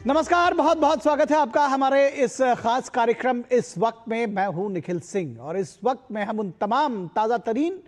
नमस्कार, बहुत बहुत स्वागत है आपका हमारे इस खास कार्यक्रम इस वक्त में। मैं हूं निखिल सिंह और इस वक्त में हम उन तमाम ताज़ा तरीन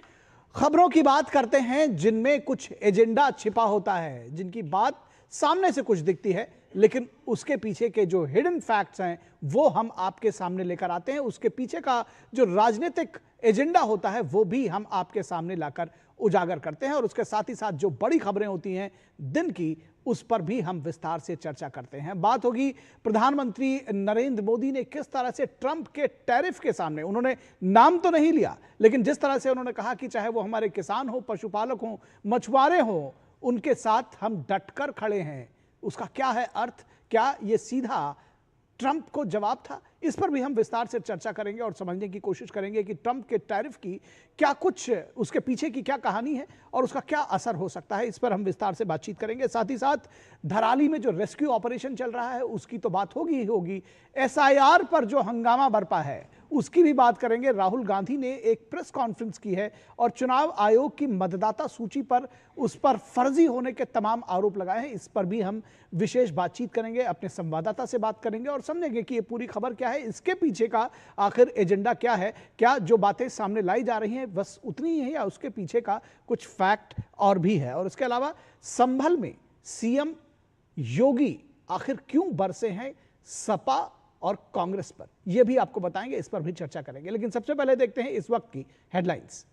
खबरों की बात करते हैं जिनमें कुछ एजेंडा छिपा होता है, जिनकी बात सामने से कुछ दिखती है लेकिन उसके पीछे के जो हिडन फैक्ट्स हैं वो हम आपके सामने लेकर आते हैं। उसके पीछे का जो राजनीतिक एजेंडा होता है वो भी हम आपके सामने लाकर उजागर करते हैं और उसके साथ ही साथ जो बड़ी खबरें होती हैं दिन की, उस पर भी हम विस्तार से चर्चा करते हैं। बात होगी प्रधानमंत्री नरेंद्र मोदी ने किस तरह से ट्रंप के टैरिफ के सामने, उन्होंने नाम तो नहीं लिया लेकिन जिस तरह से उन्होंने कहा कि चाहे वो हमारे किसान हो, पशुपालक हो, मछुआरे हो, उनके साथ हम डटकर खड़े हैं। उसका क्या है अर्थ? क्या ये सीधा ट्रंप को जवाब था? इस पर भी हम विस्तार से चर्चा करेंगे और समझने की कोशिश करेंगे कि ट्रंप के टैरिफ की क्या कुछ, उसके पीछे की क्या कहानी है और उसका क्या असर हो सकता है। इस पर हम विस्तार से बातचीत करेंगे। साथ ही साथ धराली में जो रेस्क्यू ऑपरेशन चल रहा है उसकी तो बात होगी ही होगी। एसआईआर पर जो हंगामा बरपा है उसकी भी बात करेंगे। राहुल गांधी ने एक प्रेस कॉन्फ्रेंस की है और चुनाव आयोग की मतदाता सूची पर उस पर फर्जी होने के तमाम आरोप लगाए हैं। इस पर भी हम विशेष बातचीत करेंगे, अपने संवाददाता से बात करेंगे और समझेंगे कि ये पूरी खबर क्या है, इसके पीछे का आखिर एजेंडा क्या है। क्या जो बातें सामने लाई जा रही हैं बस उतनी ही है या उसके पीछे का कुछ फैक्ट और भी है। और इसके अलावा संभल में सीएम योगी आखिर क्यों बरसे हैं सपा और कांग्रेस पर, यह भी आपको बताएंगे, इस पर भी चर्चा करेंगे। लेकिन सबसे पहले देखते हैं इस वक्त की हेडलाइंस।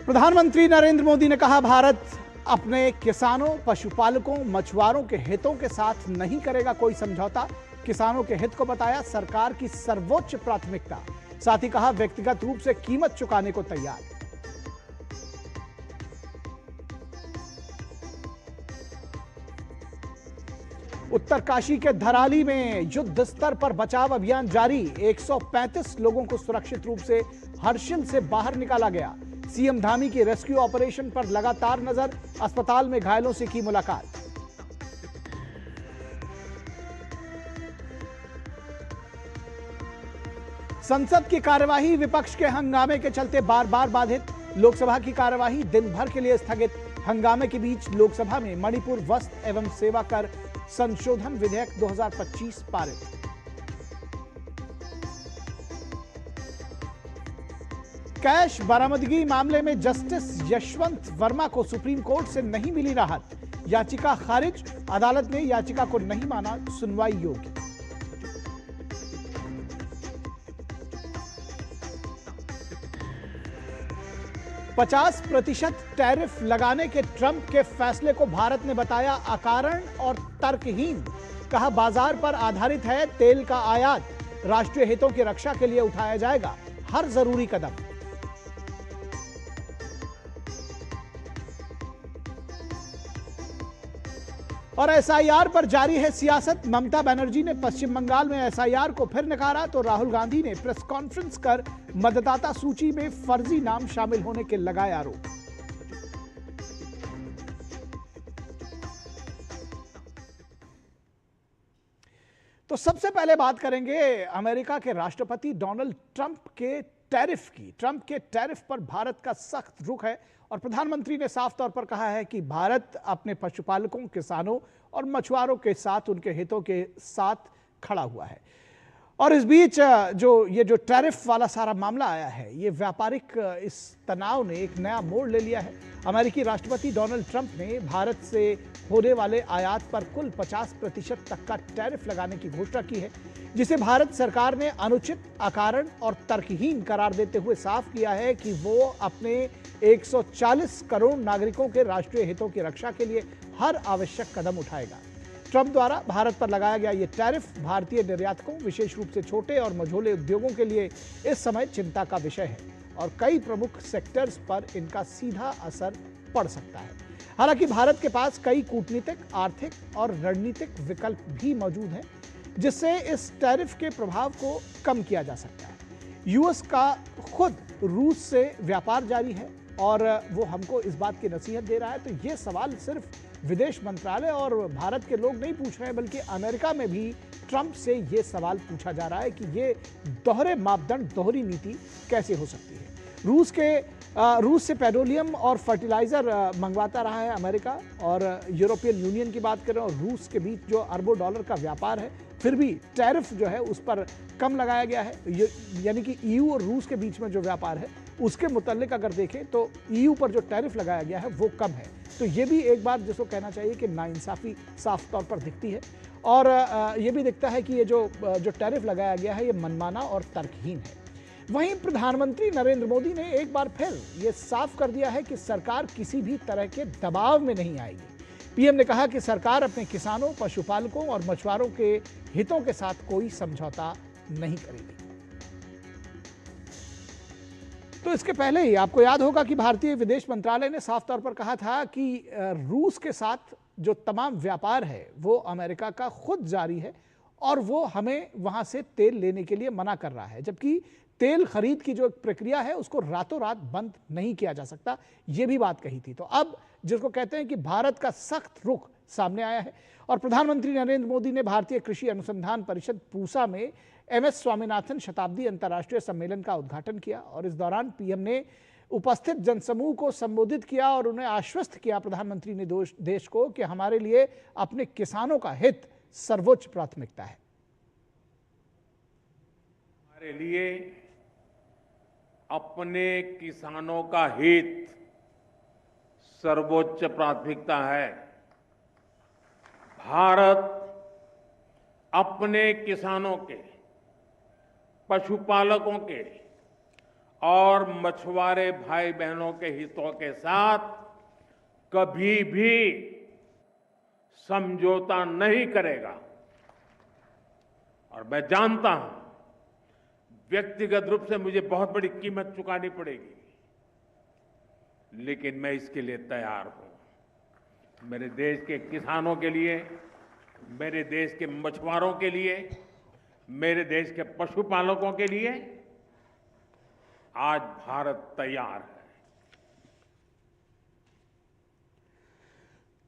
प्रधानमंत्री नरेंद्र मोदी ने कहा, भारत अपने किसानों, पशुपालकों, मछुआरों के हितों के साथ नहीं करेगा कोई समझौता। किसानों के हित को बताया सरकार की सर्वोच्च प्राथमिकता। साथ ही कहा, व्यक्तिगत रूप से कीमत चुकाने को तैयार। उत्तरकाशी के धराली में युद्ध स्तर पर बचाव अभियान जारी। 135 लोगों को सुरक्षित रूप से हर्षिल से बाहर निकाला गया। सीएम धामी की रेस्क्यू ऑपरेशन पर लगातार नजर, अस्पताल में घायलों से की मुलाकात। संसद की कार्यवाही विपक्ष के हंगामे के चलते बार बार बाधित। लोकसभा की कार्यवाही दिन भर के लिए स्थगित। हंगामे के बीच लोकसभा में मणिपुर वस्त्र एवं सेवा कर संशोधन विधेयक 2025 पारित। कैश बरामदगी मामले में जस्टिस यशवंत वर्मा को सुप्रीम कोर्ट से नहीं मिली राहत। याचिका खारिज, अदालत ने याचिका को नहीं माना सुनवाई योग्य। %50 टैरिफ लगाने के ट्रंप के फैसले को भारत ने बताया अकारण और तर्कहीन। कहा, बाजार पर आधारित है तेल का आयात, राष्ट्रीय हितों की रक्षा के लिए उठाया जाएगा हर जरूरी कदम। और एसआईआर पर जारी है सियासत। ममता बनर्जी ने पश्चिम बंगाल में एसआईआर को फिर नकारा तो राहुल गांधी ने प्रेस कॉन्फ्रेंस कर मतदाता सूची में फर्जी नाम शामिल होने के लगाए आरोप। तो सबसे पहले बात करेंगे अमेरिका के राष्ट्रपति डोनाल्ड ट्रंप के टैरिफ की। ट्रंप के टैरिफ पर भारत का सख्त रुख है और प्रधानमंत्री ने साफ तौर पर कहा है कि भारत अपने पशुपालकों, किसानों और मछुआरों के साथ, उनके हितों के साथ खड़ा हुआ है। और इस बीच जो टैरिफ वाला सारा मामला आया है, ये व्यापारिक इस तनाव ने एक नया मोड़ ले लिया है। अमेरिकी राष्ट्रपति डोनाल्ड ट्रंप ने भारत से होने वाले आयात पर कुल 50% तक का टैरिफ लगाने की घोषणा की है, जिसे भारत सरकार ने अनुचित, अकारण और तर्कहीन करार देते हुए साफ किया है कि वो अपने 140 करोड़ नागरिकों के राष्ट्रीय हितों की रक्षा के लिए हर आवश्यक कदम उठाएगा। ट्रंप द्वारा भारत पर लगाया गया ये टैरिफ भारतीय निर्यातकों, विशेष रूप से छोटे और मझोले उद्योगों के लिए इस समय चिंता का विषय है और कई प्रमुख सेक्टर्स पर इनका सीधा असर पड़ सकता है। हालांकि भारत के पास कई कूटनीतिक, आर्थिक और रणनीतिक विकल्प भी मौजूद हैं जिससे इस टैरिफ के प्रभाव को कम किया जा सकता है। यूएस का खुद रूस से व्यापार जारी है और वो हमको इस बात की नसीहत दे रहा है। तो ये सवाल सिर्फ विदेश मंत्रालय और भारत के लोग नहीं पूछ रहे हैं, बल्कि अमेरिका में भी ट्रंप से ये सवाल पूछा जा रहा है कि ये दोहरे मापदंड, दोहरी नीति कैसे हो सकती है। रूस के रूस से पेट्रोलियम और फर्टिलाइजर मंगवाता रहा है अमेरिका, और यूरोपियन यूनियन की बात करें और रूस के बीच जो अरबों डॉलर का व्यापार है, फिर भी टैरिफ जो है उस पर कम लगाया गया है। यानी कि ईयू और रूस के बीच में जो व्यापार है उसके मुतालिक अगर देखें तो ईयू पर जो टैरिफ लगाया गया है वो कम है। तो ये भी एक बात जिसको कहना चाहिए कि नाइंसाफी साफ तौर पर दिखती है, और ये भी दिखता है कि ये जो टैरिफ लगाया गया है ये मनमाना और तर्कहीन है। वहीं प्रधानमंत्री नरेंद्र मोदी ने एक बार फिर ये साफ कर दिया है कि सरकार किसी भी तरह के दबाव में नहीं आएगी। पीएम ने कहा कि सरकार अपने किसानों, पशुपालकों और मछुआरों के हितों के साथ कोई समझौता नहीं करेगी। तो इसके पहले ही आपको याद होगा कि भारतीय विदेश मंत्रालय ने साफ तौर पर कहा था कि रूस के साथ जो तमाम व्यापार है वो अमेरिका का खुद जारी है और वो हमें वहां से तेल लेने के लिए मना कर रहा है, जबकि तेल खरीद की जो प्रक्रिया है उसको रातों रात बंद नहीं किया जा सकता, ये भी बात कही थी। तो अब जिसको कहते हैं कि भारत का सख्त रुख सामने आया है, और प्रधानमंत्री नरेंद्र मोदी ने भारतीय कृषि अनुसंधान परिषद पूसा में एमएस स्वामीनाथन शताब्दी अंतर्राष्ट्रीय सम्मेलन का उद्घाटन किया, और इस दौरान पीएम ने उपस्थित जनसमूह को संबोधित किया और उन्हें आश्वस्त किया प्रधानमंत्री ने देश को कि हमारे लिए अपने किसानों का हित सर्वोच्च प्राथमिकता है। हमारे लिए अपने किसानों का हित सर्वोच्च प्राथमिकता है। भारत अपने किसानों के, पशुपालकों के और मछुआरे भाई बहनों के हितों के साथ कभी भी समझौता नहीं करेगा। और मैं जानता हूं व्यक्तिगत रूप से मुझे बहुत बड़ी कीमत चुकानी पड़ेगी, लेकिन मैं इसके लिए तैयार हूं। मेरे देश के किसानों के लिए, मेरे देश के मछुआरों के लिए, मेरे देश के पशुपालकों के लिए आज भारत तैयार है।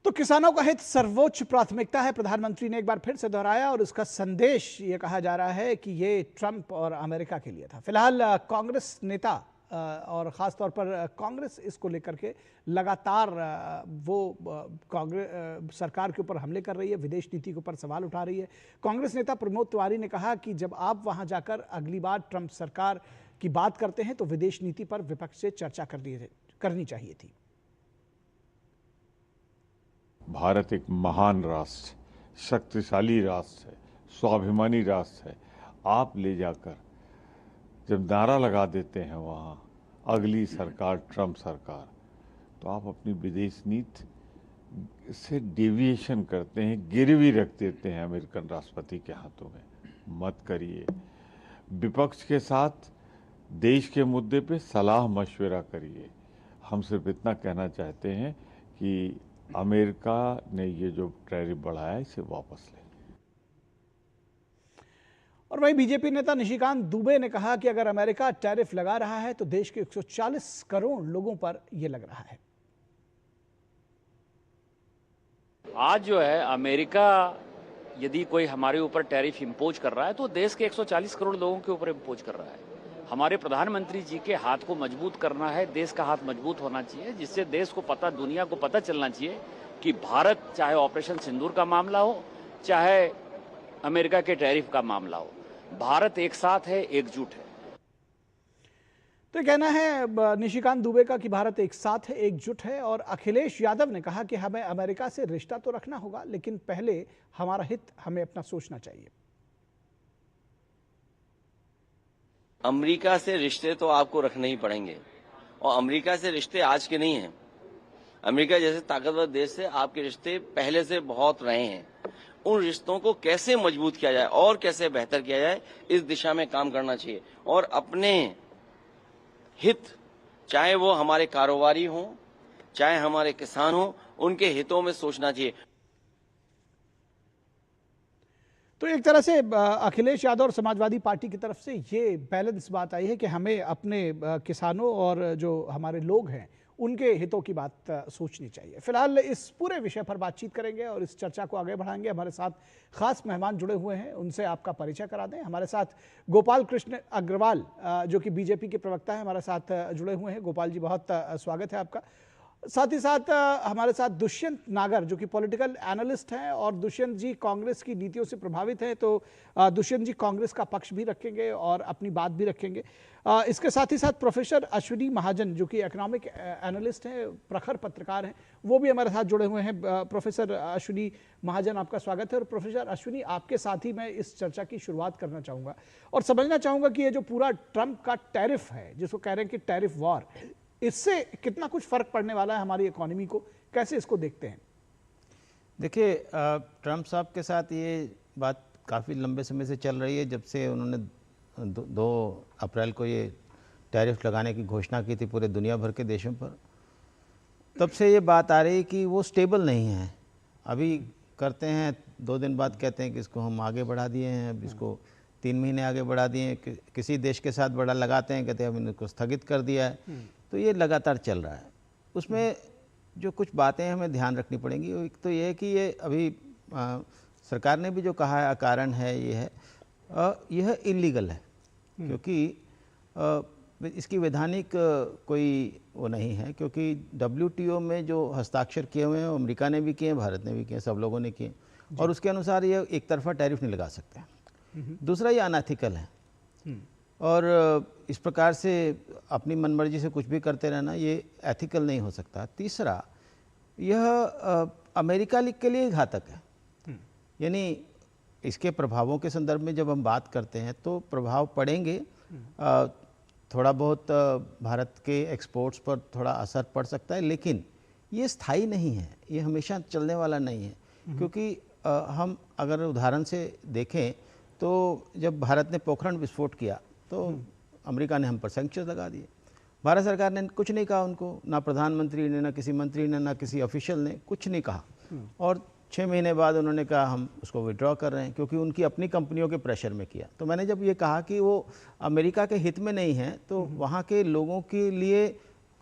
तो किसानों का हित सर्वोच्च प्राथमिकता है, प्रधानमंत्री ने एक बार फिर से दोहराया, और इसका संदेश ये कहा जा रहा है कि ये ट्रंप और अमेरिका के लिए था। फिलहाल कांग्रेस नेता और ख़ास तौर पर कांग्रेस इसको लेकर के लगातार वो कांग्रेस सरकार के ऊपर हमले कर रही है, विदेश नीति के ऊपर सवाल उठा रही है। कांग्रेस नेता प्रमोद तिवारी ने कहा कि जब आप वहां जाकर अगली बार ट्रंप सरकार की बात करते हैं तो विदेश नीति पर विपक्ष से चर्चा करनी चाहिए थी। भारत एक महान राष्ट्र, शक्तिशाली राष्ट्र है, स्वाभिमानी राष्ट्र है। आप ले जाकर जब नारा लगा देते हैं वहाँ अगली सरकार ट्रंप सरकार, तो आप अपनी विदेश नीति से डेविएशन करते हैं, गिरवी रख देते हैं अमेरिकन राष्ट्रपति के हाथों में। मत करिए। विपक्ष के साथ देश के मुद्दे पे सलाह मशवरा करिए। हम सिर्फ इतना कहना चाहते हैं कि अमेरिका ने ये जो टैरिफ बढ़ाया इसे वापस ले। और वहीं बीजेपी नेता निशिकांत दुबे ने कहा कि अगर अमेरिका टैरिफ लगा रहा है तो देश के 140 करोड़ लोगों पर यह लग रहा है। आज जो है अमेरिका यदि कोई हमारे ऊपर टैरिफ इंपोज कर रहा है तो देश के 140 करोड़ लोगों के ऊपर इंपोज कर रहा है। हमारे प्रधानमंत्री जी के हाथ को मजबूत करना है, देश का हाथ मजबूत होना चाहिए, जिससे देश को पता, दुनिया को पता चलना चाहिए कि भारत, चाहे ऑपरेशन सिंदूर का मामला हो, चाहे अमेरिका के टैरिफ का मामला हो, भारत एक साथ है, एकजुट है। तो कहना है निशिकांत दुबे का कि भारत एक साथ है, एकजुट है। और अखिलेश यादव ने कहा कि हमें अमेरिका से रिश्ता तो रखना होगा, लेकिन पहले हमारा हित हमें अपना सोचना चाहिए। अमेरिका से रिश्ते तो आपको रखने ही पड़ेंगे, और अमेरिका से रिश्ते आज के नहीं हैं। अमेरिका जैसे ताकतवर देश से आपके रिश्ते पहले से बहुत रहे हैं। उन रिश्तों को कैसे मजबूत किया जाए और कैसे बेहतर किया जाए, इस दिशा में काम करना चाहिए। और अपने हित, चाहे वो हमारे कारोबारी हों, चाहे हमारे किसान हों, उनके हितों में सोचना चाहिए। तो एक तरह से अखिलेश यादव और समाजवादी पार्टी की तरफ से ये बैलेंस बात आई है कि हमें अपने किसानों और जो हमारे लोग हैं उनके हितों की बात सोचनी चाहिए। फिलहाल इस पूरे विषय पर बातचीत करेंगे और इस चर्चा को आगे बढ़ाएंगे। हमारे साथ खास मेहमान जुड़े हुए हैं, उनसे आपका परिचय करा दें। हमारे साथ गोपाल कृष्ण अग्रवाल जो कि बीजेपी के प्रवक्ता हैं, हमारे साथ जुड़े हुए हैं। गोपाल जी, बहुत स्वागत है आपका। साथ ही साथ हमारे साथ दुष्यंत नागर जो कि पॉलिटिकल एनालिस्ट हैं और दुष्यंत जी कांग्रेस की नीतियों से प्रभावित हैं, तो दुष्यंत जी कांग्रेस का पक्ष भी रखेंगे और अपनी बात भी रखेंगे। इसके साथ ही साथ प्रोफेसर अश्विनी महाजन जो कि इकोनॉमिक एनालिस्ट हैं, प्रखर पत्रकार हैं, वो भी हमारे साथ जुड़े हुए हैं। प्रोफेसर अश्विनी महाजन, आपका स्वागत है। और प्रोफेसर अश्विनी, आपके साथ ही मैं इस चर्चा की शुरुआत करना चाहूँगा और समझना चाहूँगा कि ये जो पूरा ट्रंप का टैरिफ है, जिसको कह रहे हैं कि टैरिफ वॉर, इससे कितना कुछ फर्क पड़ने वाला है हमारी इकोनॉमी को, कैसे इसको देखते हैं? देखिए, ट्रंप साहब के साथ ये बात काफ़ी लंबे समय से चल रही है। जब से उन्होंने 2 अप्रैल को ये टैरिफ लगाने की घोषणा की थी पूरे दुनिया भर के देशों पर, तब से ये बात आ रही है कि वो स्टेबल नहीं है। अभी करते हैं, 2 दिन बाद कहते हैं कि इसको हम आगे बढ़ा दिए हैं, अब इसको 3 महीने आगे बढ़ा दिए हैं। किसी देश के साथ बड़ा लगाते हैं, कहते हैं हम इनको स्थगित कर दिया है। तो ये लगातार चल रहा है। उसमें जो कुछ बातें हमें ध्यान रखनी पड़ेंगी, एक तो ये है कि ये अभी सरकार ने भी जो कहा है अकारण है, ये है यह इलीगल है, क्योंकि इसकी वैधानिक कोई वो नहीं है, क्योंकि WTO में जो हस्ताक्षर किए हुए हैं वो अमेरिका ने भी किए, भारत ने भी किए, सब लोगों ने किए, और उसके अनुसार ये एक तरफा टैरिफ नहीं लगा सकते। दूसरा, ये अनएथिकल है और इस प्रकार से अपनी मनमर्जी से कुछ भी करते रहना ये एथिकल नहीं हो सकता। तीसरा, यह अमेरिका के लिए घातक है। यानी इसके प्रभावों के संदर्भ में जब हम बात करते हैं तो प्रभाव पड़ेंगे, थोड़ा बहुत भारत के एक्सपोर्ट्स पर थोड़ा असर पड़ सकता है, लेकिन ये स्थायी नहीं है, ये हमेशा चलने वाला नहीं है। क्योंकि हम अगर उदाहरण से देखें तो जब भारत ने पोखरण विस्फोट किया तो अमेरिका ने हम पर सैंक्शंस लगा दिए। भारत सरकार ने कुछ नहीं कहा उनको, ना प्रधानमंत्री ने, ना किसी मंत्री ने, ना किसी ऑफिशियल ने कुछ नहीं कहा, और 6 महीने बाद उन्होंने कहा हम उसको विड्रॉ कर रहे हैं, क्योंकि उनकी अपनी कंपनियों के प्रेशर में किया। तो मैंने जब ये कहा कि वो अमेरिका के हित में नहीं है, तो वहाँ के लोगों के लिए,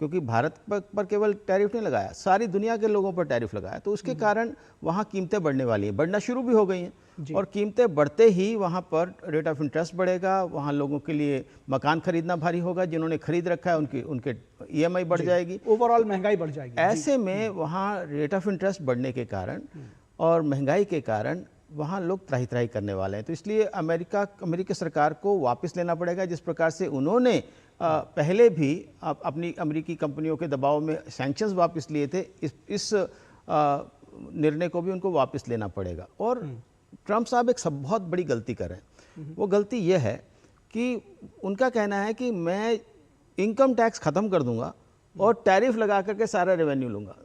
क्योंकि भारत पर केवल टैरिफ नहीं लगाया, सारी दुनिया के लोगों पर टैरिफ लगाया, तो उसके कारण वहाँ कीमतें बढ़ने वाली हैं, बढ़ना शुरू भी हो गई हैं। और कीमतें बढ़ते ही वहाँ पर रेट ऑफ इंटरेस्ट बढ़ेगा, वहाँ लोगों के लिए मकान खरीदना भारी होगा, जिन्होंने खरीद रखा है उनके EMI बढ़ जाएगी, ओवरऑल महंगाई बढ़ जाएगी। ऐसे में वहाँ रेट ऑफ इंटरेस्ट बढ़ने के कारण और महंगाई के कारण वहाँ लोग त्राही त्राही करने वाले हैं। तो इसलिए अमेरिकी सरकार को वापस लेना पड़ेगा, जिस प्रकार से उन्होंने पहले भी अपनी अमेरिकी कंपनियों के दबाव में सैंक्शंस वापस लिए थे, इस निर्णय को भी उनको वापस लेना पड़ेगा। और ट्रंप साहब एक बहुत बड़ी गलती कर रहे हैं। वो गलती ये है कि उनका कहना है कि मैं इनकम टैक्स ख़त्म कर दूंगा और टैरिफ लगा करके सारा रेवेन्यू लूँगा।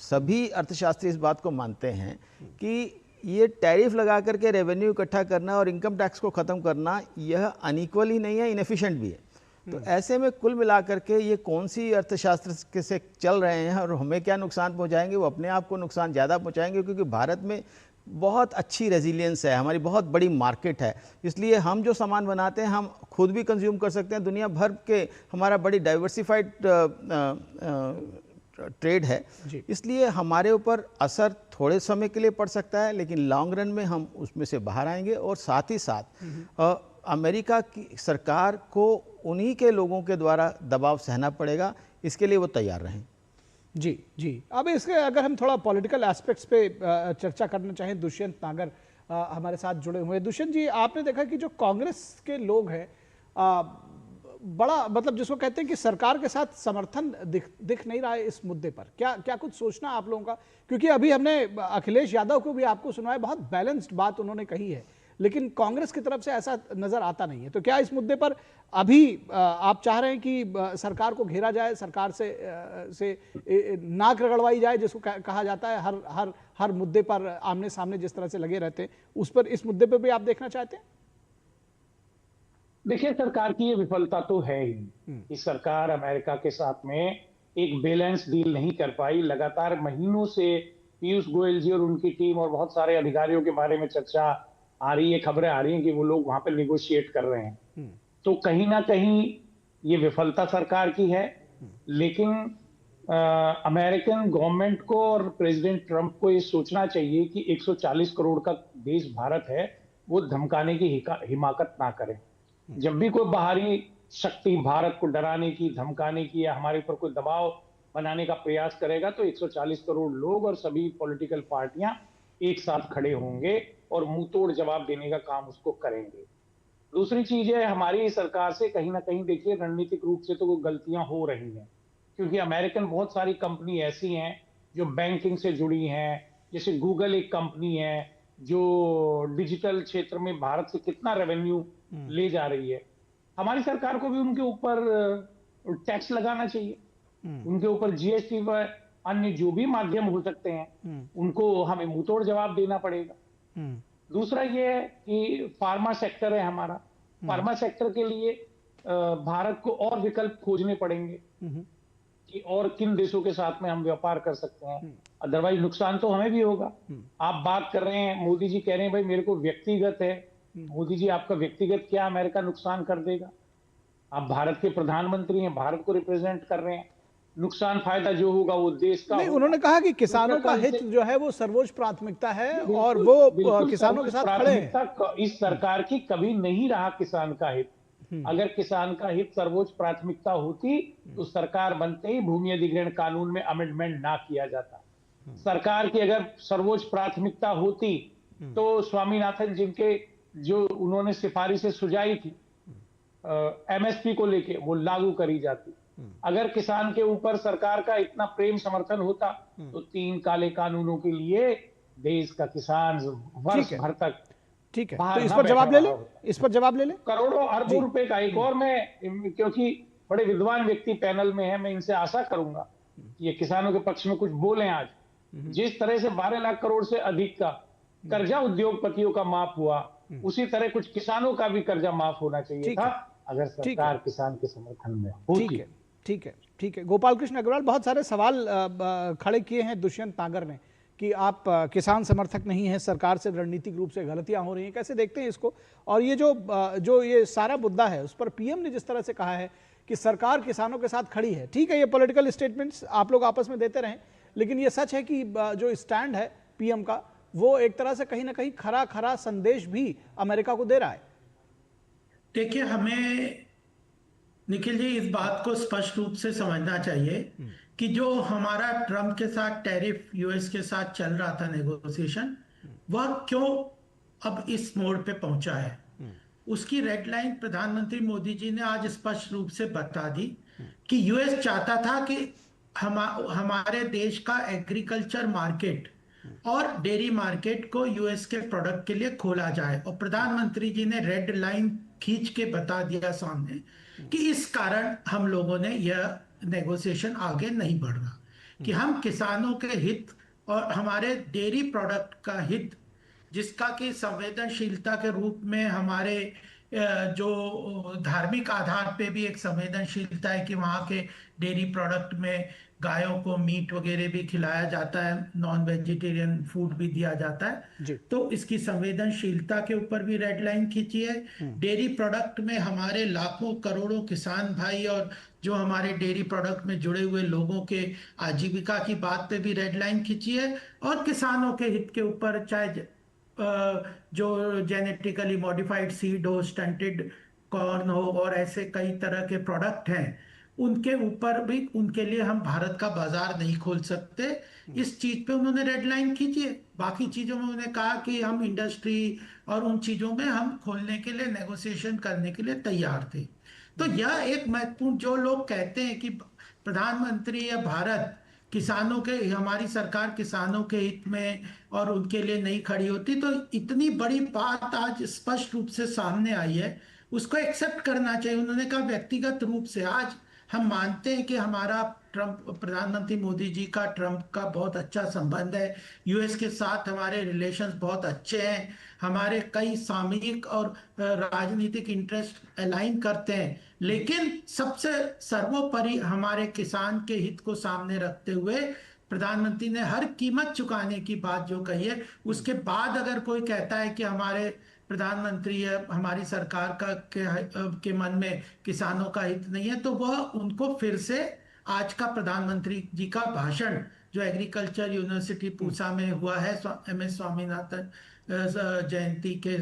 सभी अर्थशास्त्री इस बात को मानते हैं कि ये टैरिफ लगा करके रेवेन्यू इकट्ठा करना और इनकम टैक्स को ख़त्म करना, यह अनइक्वल ही नहीं है, इनएफिशिएंट भी है। तो ऐसे में कुल मिलाकर के ये कौन सी अर्थशास्त्र से चल रहे हैं और हमें क्या नुकसान पहुंचाएंगे, वो अपने आप को नुकसान ज़्यादा पहुंचाएंगे, क्योंकि भारत में बहुत अच्छी रेजिलियंस है, हमारी बहुत बड़ी मार्केट है, इसलिए हम जो सामान बनाते हैं हम खुद भी कंज्यूम कर सकते हैं, दुनिया भर के हमारा बड़ी डाइवर्सिफाइड ट्रेड है, इसलिए हमारे ऊपर असर थोड़े समय के लिए पड़ सकता है, लेकिन लॉन्ग रन में हम उसमें से बाहर आएंगे। और साथ ही साथ अमेरिका की सरकार को उन्हीं के लोगों के द्वारा दबाव सहना पड़ेगा, इसके लिए वो तैयार रहें। जी जी, अब इसके अगर हम थोड़ा पॉलिटिकल एस्पेक्ट्स पे चर्चा करना चाहें, दुष्यंत नागर हमारे साथ जुड़े हुए हैं। दुष्यंत जी, आपने देखा कि जो कांग्रेस के लोग हैं, बड़ा मतलब जिसको कहते हैं कि सरकार के साथ समर्थन दिख नहीं रहा है इस मुद्दे पर, क्या कुछ सोचना आप लोगों का? क्योंकि अभी हमने अखिलेश यादव को भी आपको सुना है, बहुत बैलेंस्ड बात उन्होंने कही है, लेकिन कांग्रेस की तरफ से ऐसा नजर आता नहीं है। तो क्या इस मुद्दे पर अभी आप चाह रहे हैं कि सरकार को घेरा जाए, सरकार से नाक रगड़वाई जाए, जिसको कहा जाता है, हर मुद्दे पर आमने सामने जिस तरह से लगे रहते हैं, उस पर, इस मुद्दे पर भी आप देखना चाहते हैं? देखिए, सरकार की ये विफलता तो है ही कि सरकार अमेरिका के साथ में एक बैलेंस डील नहीं कर पाई। लगातार महीनों से पीयूष गोयल जी और उनकी टीम और बहुत सारे अधिकारियों के बारे में चर्चा आ रही है, खबरें आ रही हैं कि वो लोग वहां पर निगोशिएट कर रहे हैं। तो कहीं ना कहीं ये विफलता सरकार की है, लेकिन अमेरिकन गवर्नमेंट को और प्रेसिडेंट ट्रंप को ये सोचना चाहिए कि 140 करोड़ का देश भारत है, वो धमकाने की हिमाकत ना करें। जब भी कोई बाहरी शक्ति भारत को डराने की, धमकाने की या हमारे ऊपर कोई दबाव बनाने का प्रयास करेगा तो 140 करोड़ लोग और सभी पॉलिटिकल पार्टियां एक साथ खड़े होंगे और मुंहतोड़ जवाब देने का काम उसको करेंगे। दूसरी चीज है, हमारी सरकार से कहीं ना कहीं देखिए रणनीतिक रूप से तो कोई गलतियां हो रही हैं, क्योंकि अमेरिकन बहुत सारी कंपनी ऐसी हैं जो बैंकिंग से जुड़ी हैं, जैसे गूगल एक कंपनी है जो डिजिटल क्षेत्र में भारत से कितना रेवेन्यू ले जा रही है। हमारी सरकार को भी उनके ऊपर टैक्स लगाना चाहिए, उनके ऊपर जीएसटी पर अन्य जो भी माध्यम हो सकते हैं उनको हमें मुंहतोड़ जवाब देना पड़ेगा। दूसरा ये है कि फार्मा सेक्टर है हमारा, फार्मा सेक्टर के लिए भारत को और विकल्प खोजने पड़ेंगे कि और किन देशों के साथ में हम व्यापार कर सकते हैं, अदरवाइज नुकसान तो हमें भी होगा। आप बात कर रहे हैं, मोदी जी कह रहे हैं भाई मेरे को व्यक्तिगत है, मोदी जी आपका व्यक्तिगत क्या अमेरिका नुकसान कर देगा? आप भारत के प्रधानमंत्री हैं, भारत को रिप्रेजेंट कर रहे हैं, नुकसान फायदा जो होगा वो देश का नहीं, होगा। उन्होंने कहा कि किसानों का हित जो है वो सर्वोच्च प्राथमिकता है और वो किसानों के साथ खड़े हैं। इस सरकार की कभी नहीं रहा किसान का हित। अगर किसान का हित सर्वोच्च प्राथमिकता होती तो सरकार बनते ही भूमि अधिग्रहण कानून में अमेंडमेंट ना किया जाता। सरकार की अगर सर्वोच्च प्राथमिकता होती तो स्वामीनाथन जिनके जो उन्होंने सिफारिशें सुझाई थी एमएसपी को लेके वो लागू करी जाती। अगर किसान के ऊपर सरकार का इतना प्रेम समर्थन होता तो 3 काले कानूनों के लिए देश का किसान वर्ष भर तक ठीक है, तो इस पर जवाब ले ले, इस पर जवाब ले ले। करोड़ों अरबों रुपए का एक और मैं, क्योंकि बड़े विद्वान व्यक्ति पैनल में है, मैं इनसे आशा करूंगा कि ये किसानों के पक्ष में कुछ बोलें आज। जिस तरह से 12 लाख करोड़ से अधिक का कर्जा उद्योगपतियों का माफ हुआ, उसी तरह कुछ किसानों का भी कर्जा माफ होना चाहिए था अगर सरकार किसान के समर्थन में होती। ठीक है, ठीक है, ठीक है। गोपाल कृष्ण अग्रवाल, बहुत सारे सवाल खड़े किए हैं दुष्यंत नागर ने कि आप किसान समर्थक नहीं हैं, सरकार से रणनीतिक रूप से गलतियां हो रही हैं, कैसे देखते हैं इसको? और ये जो ये सारा मुद्दा है उस पर पीएम ने जिस तरह से कहा है कि सरकार किसानों के साथ खड़ी है, ठीक है, ये पॉलिटिकल स्टेटमेंट्स आप लोग आपस में देते रहें, लेकिन ये सच है कि जो स्टैंड है पीएम का वो एक तरह से कहीं ना कहीं खरा संदेश भी अमेरिका को दे रहा है। देखिए, हमें निखिल जी इस बात को स्पष्ट रूप से समझना चाहिए कि जो हमारा ट्रंप के साथ टैरिफ यूएस के साथ चल रहा था नेगोशिएशन, वह क्यों अब इस मोड़ पे पहुंचा है, उसकी रेड लाइन प्रधानमंत्री मोदी जी ने आज स्पष्ट रूप से बता दी कि यूएस चाहता था कि हमारे देश का एग्रीकल्चर मार्केट और डेयरी मार्केट को यूएस के प्रोडक्ट के लिए खोला जाए, और प्रधानमंत्री जी ने रेड लाइन खींच के बता दिया सामने कि इस कारण हम लोगों ने यह नेगोशिएशन आगे नहीं बढ़ रहा, कि हम किसानों के हित और हमारे डेयरी प्रोडक्ट का हित, जिसका कि संवेदनशीलता के रूप में हमारे जो धार्मिक आधार पे भी एक संवेदनशीलता है कि वहाँ के डेयरी प्रोडक्ट में गायों को मीट वगैरह भी खिलाया जाता है, नॉन वेजिटेरियन फूड भी दिया जाता है, तो इसकी संवेदनशीलता के ऊपर भी रेड लाइन खींची है। डेयरी प्रोडक्ट में हमारे लाखों करोड़ों किसान भाई और जो हमारे डेयरी प्रोडक्ट में जुड़े हुए लोगों के आजीविका की बात पे भी रेड लाइन खींची है, और किसानों के हित के ऊपर चाहे जो जेनेटिकली मॉडिफाइड सीड हो, स्टंटेड कॉर्न हो और ऐसे कई तरह के प्रोडक्ट हैं, उनके ऊपर भी उनके लिए हम भारत का बाजार नहीं खोल सकते। इस चीज पे उन्होंने रेड लाइन खींची है। बाकी चीजों में उन्होंने कहा कि हम इंडस्ट्री और उन चीजों में हम खोलने के लिए, नेगोशिएशन करने के लिए तैयार थे। तो यह एक महत्वपूर्ण, जो लोग कहते हैं कि प्रधानमंत्री या भारत किसानों के, हमारी सरकार किसानों के हित में और उनके लिए नहीं खड़ी होती, तो इतनी बड़ी बात आज स्पष्ट रूप से सामने आई है, उसको एक्सेप्ट करना चाहिए। उन्होंने कहा व्यक्तिगत रूप से आज हम मानते हैं कि हमारा ट्रंप, प्रधानमंत्री मोदी जी का ट्रंप का बहुत अच्छा संबंध है, यूएस के साथ हमारे रिलेशंस बहुत अच्छे हैं, हमारे कई सामयिक और राजनीतिक इंटरेस्ट अलाइन करते हैं, लेकिन सबसे सर्वोपरि हमारे किसान के हित को सामने रखते हुए प्रधानमंत्री ने हर कीमत चुकाने की बात जो कही है, उसके बाद अगर कोई कहता है कि हमारे प्रधानमंत्री या हमारी सरकार का के मन में किसानों का हित नहीं है, तो वह उनको फिर से आज का प्रधानमंत्री जी का भाषण जो एग्रीकल्चर यूनिवर्सिटी पूसा में हुआ है MS स्वामीनाथन जयंती के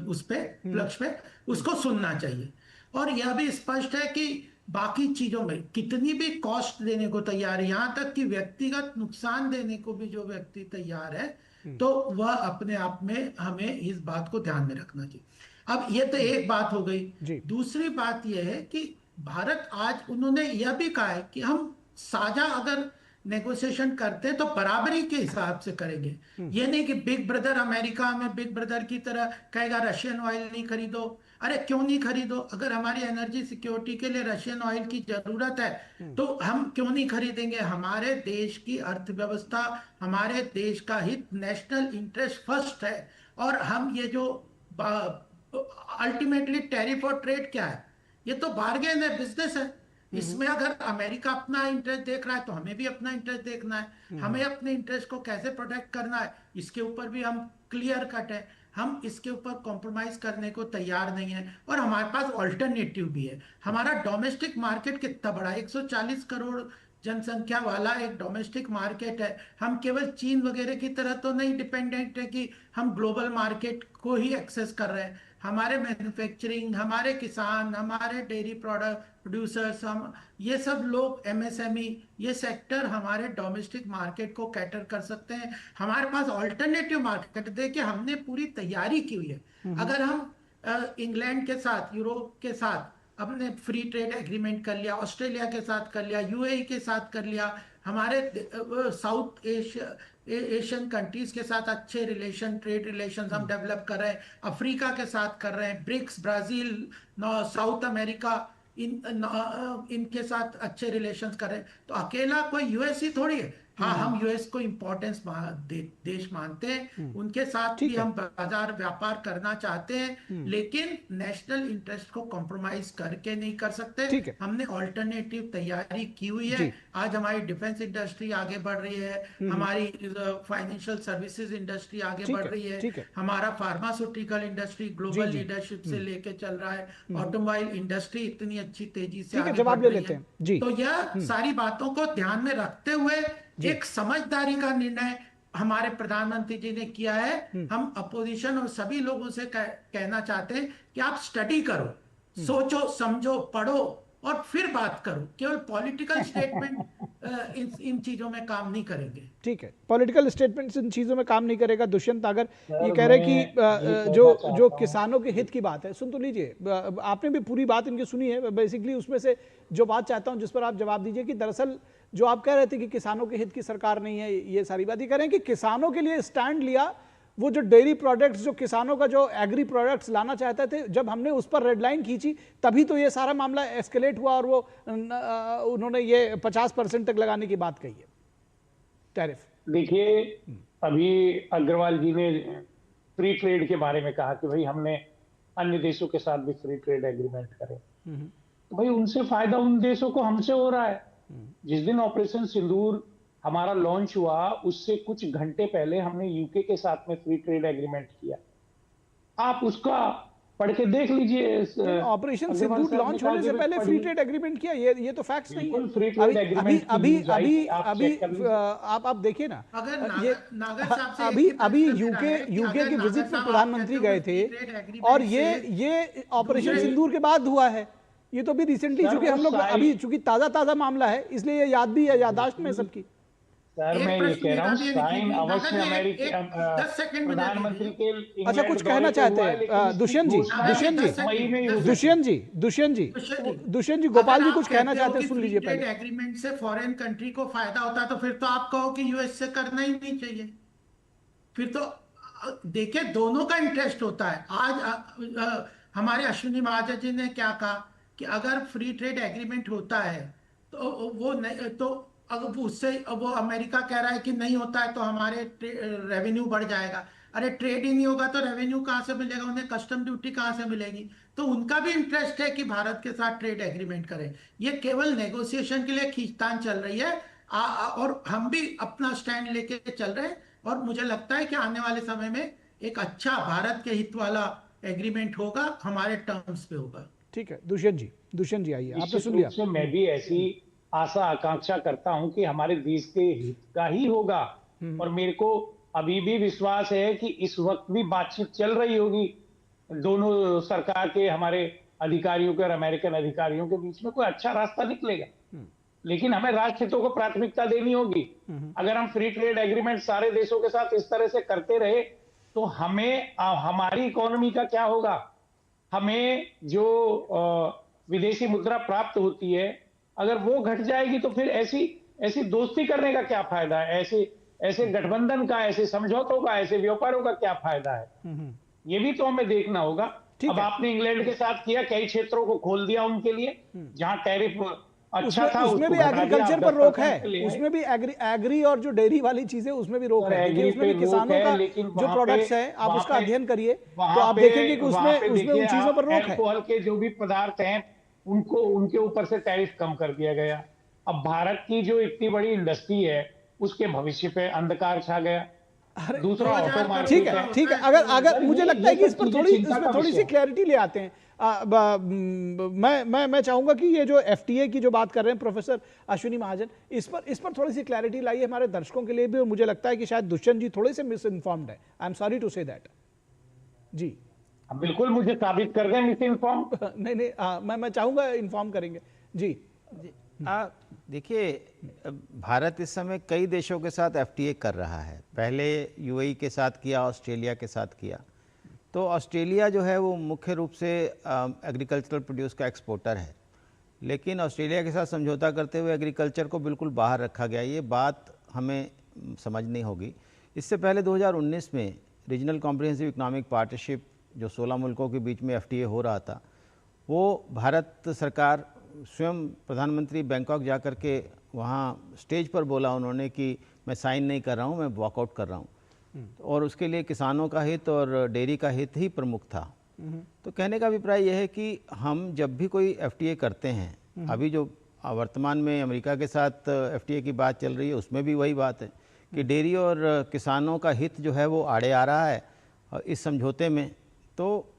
उस पे उपलक्ष्य पे, उसको सुनना चाहिए। और यह भी स्पष्ट है कि बाकी चीजों में कितनी भी कॉस्ट देने को तैयार है, यहां तक कि व्यक्तिगत नुकसान देने को भी जो व्यक्ति तैयार है, तो वह अपने आप में हमें इस बात को ध्यान में रखना चाहिए। अब ये तो एक बात हो गई। दूसरी बात यह है कि भारत आज उन्होंने यह भी कहा है कि हम साझा अगर नेगोशिएशन करते हैं तो बराबरी के हिसाब से करेंगे। ये नहीं कि बिग ब्रदर अमेरिका में बिग ब्रदर की तरह कहेगा रशियन ऑयल नहीं खरीदो। अरे क्यों नहीं खरीदो? अगर हमारी एनर्जी सिक्योरिटी के लिए रशियन ऑयल की जरूरत है तो हम क्यों नहीं खरीदेंगे? हमारे देश की अर्थव्यवस्था, हमारे देश का हित, नेशनल इंटरेस्ट फर्स्ट है। और हम ये जो अल्टीमेटली टैरिफ और ट्रेड क्या है? ये तो बार्गेन है, बिजनेस है। इसमें अगर अमेरिका अपना इंटरेस्ट देख रहा है तो हमें भी अपना इंटरेस्ट देखना है। हमें अपने इंटरेस्ट को कैसे प्रोटेक्ट करना है इसके ऊपर भी हम क्लियर कट है। हम इसके ऊपर कॉम्प्रोमाइज करने को तैयार नहीं है। और हमारे पास ऑल्टरनेटिव भी है। हमारा डोमेस्टिक मार्केट कितना बड़ा, 140 करोड़ जनसंख्या वाला एक डोमेस्टिक मार्केट है। हम केवल चीन वगैरह की तरह तो नहीं डिपेंडेंट है कि हम ग्लोबल मार्केट को ही एक्सेस कर रहे हैं। हमारे मैन्युफैक्चरिंग, हमारे किसान, हमारे डेयरी प्रोड्यूसर्स, हम ये सब लोग MSME, ये सेक्टर हमारे डोमेस्टिक मार्केट को कैटर कर सकते हैं। हमारे पास ऑल्टरनेटिव मार्केट, देखिए हमने पूरी तैयारी की हुई है। अगर हम इंग्लैंड के साथ, यूरोप के साथ अपने फ्री ट्रेड एग्रीमेंट कर लिया, ऑस्ट्रेलिया के साथ कर लिया, UAE के साथ कर लिया, हमारे साउथ एशियन कंट्रीज के साथ अच्छे रिलेशन, ट्रेड रिलेशंस हम डेवलप कर रहे हैं, अफ्रीका के साथ कर रहे हैं, ब्रिक्स, ब्राजील, साउथ अमेरिका, इनके साथ अच्छे रिलेशंस कर रहे हैं। तो अकेला कोई US ही थोड़ी है। हाँ, हम US को इम्पोर्टेंस देश मानते हैं, उनके साथ भी हम बाजार व्यापार करना चाहते हैं, लेकिन नेशनल इंटरेस्ट को कॉम्प्रोमाइज करके नहीं कर सकते। हमने ऑल्टरनेटिव तैयारी की हुई है। आज हमारी डिफेंस इंडस्ट्री आगे बढ़ रही है, हमारी फाइनेंशियल सर्विसेज इंडस्ट्री आगे बढ़ रही है, हमारा फार्मास्यूटिकल इंडस्ट्री ग्लोबल लीडरशिप से लेके चल रहा है, ऑटोमोबाइल इंडस्ट्री इतनी अच्छी तेजी से आगे बढ़ रही है। तो यह सारी बातों को ध्यान में रखते हुए एक समझदारी का निर्णय हमारे प्रधानमंत्री जी ने किया है। हम अपोजिशन और सभी लोगों से कहना चाहते हैं कि आप स्टडी करो, सोचो, समझो, पढ़ो और फिर बात करो। केवल पॉलिटिकल स्टेटमेंट इन चीजों में काम नहीं करेंगे। ठीक है, पॉलिटिकल स्टेटमेंट्स इन चीजों में काम नहीं करेगा। दुष्यंत, अगर ये कह रहे कि जो किसानों के हित की बात है, सुन तो लीजिए, आपने भी पूरी बात इनकी सुनी है। बेसिकली उसमें से जो बात चाहता हूं जिस पर आप जवाब दीजिए कि दरअसल जो आप कह रहे थे कि किसानों के हित की सरकार नहीं है, ये सारी बात ही कह रहे हैं कि किसानों के लिए स्टैंड लिया। वो जो डेयरी प्रोडक्ट्स, जो किसानों का जो एग्री प्रोडक्ट्स लाना चाहते थे, जब हमने उस पर रेड लाइन खींची तभी तो ये सारा मामला एस्केलेट हुआ और वो उन्होंने ये 50% तक लगाने की बात कही है टैरिफ। देखिए, अभी अग्रवाल जी ने फ्री ट्रेड के बारे में कहा कि भाई हमने अन्य देशों के साथ भी फ्री ट्रेड एग्रीमेंट करे। तो भाई उनसे फायदा उन देशों को हमसे हो रहा है। जिस दिन ऑपरेशन सिंदूर हमारा लॉन्च हुआ, उससे कुछ घंटे पहले हमने यूके के साथ में फ्री ट्रेड एग्रीमेंट किया। आप उसका पढ़ के देख लीजिए। ऑपरेशन सिंदूर लॉन्च होने से पहले फ्री ट्रेड एग्रीमेंट किया, ये तो फैक्ट्स नहीं है। फ्री ट्रेड एग्रीमेंट अभी आप देखिए ना, अभी यूके की विजिट पे प्रधानमंत्री गए थे और ये ऑपरेशन सिंदूर के बाद हुआ है। ये तो भी रिसेंटली, चूंकि हम लोग अभी चूंकि ताजा मामला है इसलिए ये याद भी है, यादाश्त में सबकी। सर मैं ये कह रहा हूँ, साइन अवश्य अमेरिका प्रधानमंत्री के। अच्छा, कुछ कहना चाहते हैं दुष्यंत जी, गोपाल जी कुछ कहना चाहते हैं, सुन लीजिए पहले। एग्रीमेंट से फॉरेन कंट्री को फायदा होता है तो फिर तो आप कहो कि US से करना ही नहीं चाहिए। फिर तो देखिए, दोनों का इंटरेस्ट होता है। आज हमारे अश्विनी महाजन जी ने क्या कहा कि अगर फ्री ट्रेड एग्रीमेंट होता है तो वो नहीं, तो अगर उससे वो अमेरिका कह रहा है कि नहीं होता है तो हमारे रेवेन्यू बढ़ जाएगा। अरे ट्रेड ही नहीं होगा तो रेवेन्यू कहाँ से मिलेगा? उन्हें कस्टम ड्यूटी कहाँ से मिलेगी? तो उनका भी इंटरेस्ट है कि भारत के साथ ट्रेड एग्रीमेंट करें। ये केवल नेगोशिएशन के लिए खींचतान चल रही है और हम भी अपना स्टैंड लेके चल रहे हैं। और मुझे लगता है कि आने वाले समय में एक अच्छा भारत के हित वाला एग्रीमेंट होगा, हमारे टर्म्स पे होगा। ठीक है, दुष्यंत जी आइए, आपने सुन लिया। मैं भी ऐसी आशा आकांक्षा करता हूं कि हमारे देश के हित का ही होगा। और मेरे को अभी भी विश्वास है कि इस वक्त भी बातचीत चल रही होगी दोनों सरकार के, हमारे अधिकारियों के और अमेरिकन अधिकारियों के बीच में कोई अच्छा रास्ता निकलेगा। लेकिन हमें राष्ट्र हितों को प्राथमिकता देनी होगी। अगर हम फ्री ट्रेड एग्रीमेंट सारे देशों के साथ इस तरह से करते रहे तो हमारी इकोनॉमी का क्या होगा? हमें जो विदेशी मुद्रा प्राप्त होती है, अगर वो घट जाएगी तो फिर ऐसी दोस्ती करने का क्या फायदा है? ऐसे गठबंधन का, ऐसे समझौतों का, ऐसे व्यापारों का क्या फायदा है? ये भी तो हमें देखना होगा। अब आपने इंग्लैंड के साथ किया, कई क्षेत्रों को खोल दिया उनके लिए जहां टैरिफ अच्छा था, उसमें भी एग्रीकल्चर पर रोक है, उसमें भी एग्री और जो डेयरी वाली चीजें उसमें भी रोक है। देखिए उसमें भी किसानों का जो प्रोडक्ट्स है, आप उसका अध्ययन करिए तो आप देखेंगे कि उसमें उन चीजों पर रोक है। अल्कोहल के जो भी पदार्थ हैं उनको उनके ऊपर से टैरिफ कम कर दिया गया। अब भारत की जो इतनी बड़ी इंडस्ट्री है उसके भविष्य पे अंधकार छा गया। दूसरा ऑटो मार्केट है। ठीक है, अगर मुझे लगता है कि इस पर थोड़ी सी क्लैरिटी ले आते हैं। मैं चाहूंगा कि ये जो एफटीए की जो बात कर रहे हैं प्रोफेसर अश्विनी महाजन, इस पर थोड़ी सी क्लैरिटी लाइए हमारे दर्शकों के लिए भी। और मुझे लगता है कि शायद दुष्यंत जी थोड़े से मिस इन्फॉर्म्ड है। I am sorry to say that. जी बिल्कुल, मुझे साबित कर दें मिस इन्फॉर्म। नहीं, मैं चाहूंगा इन्फॉर्म करेंगे। जी देखिए, भारत इस समय कई देशों के साथ एफटीए कर रहा है। पहले यूएई के साथ किया, ऑस्ट्रेलिया के साथ किया। तो ऑस्ट्रेलिया जो है वो मुख्य रूप से एग्रीकल्चरल प्रोड्यूस का एक्सपोर्टर है, लेकिन ऑस्ट्रेलिया के साथ समझौता करते हुए एग्रीकल्चर को बिल्कुल बाहर रखा गया। ये बात हमें समझनी होगी। इससे पहले 2019 में रीजनल कॉम्प्रिहेंसिव इकोनॉमिक पार्टनरशिप जो 16 मुल्कों के बीच में एफटीए हो रहा था, वो भारत सरकार स्वयं प्रधानमंत्री बैंकॉक जा कर के वहाँ स्टेज पर बोला उन्होंने कि मैं साइन नहीं कर रहा हूँ, मैं वॉकआउट कर रहा हूँ। और उसके लिए किसानों का हित और डेयरी का हित ही प्रमुख था। तो कहने का अभिप्राय यह है कि हम जब भी कोई एफटीए करते हैं, अभी जो वर्तमान में अमेरिका के साथ एफटीए की बात चल रही है उसमें भी वही बात है कि डेयरी और किसानों का हित जो है वो आड़े आ रहा है इस समझौते में। तो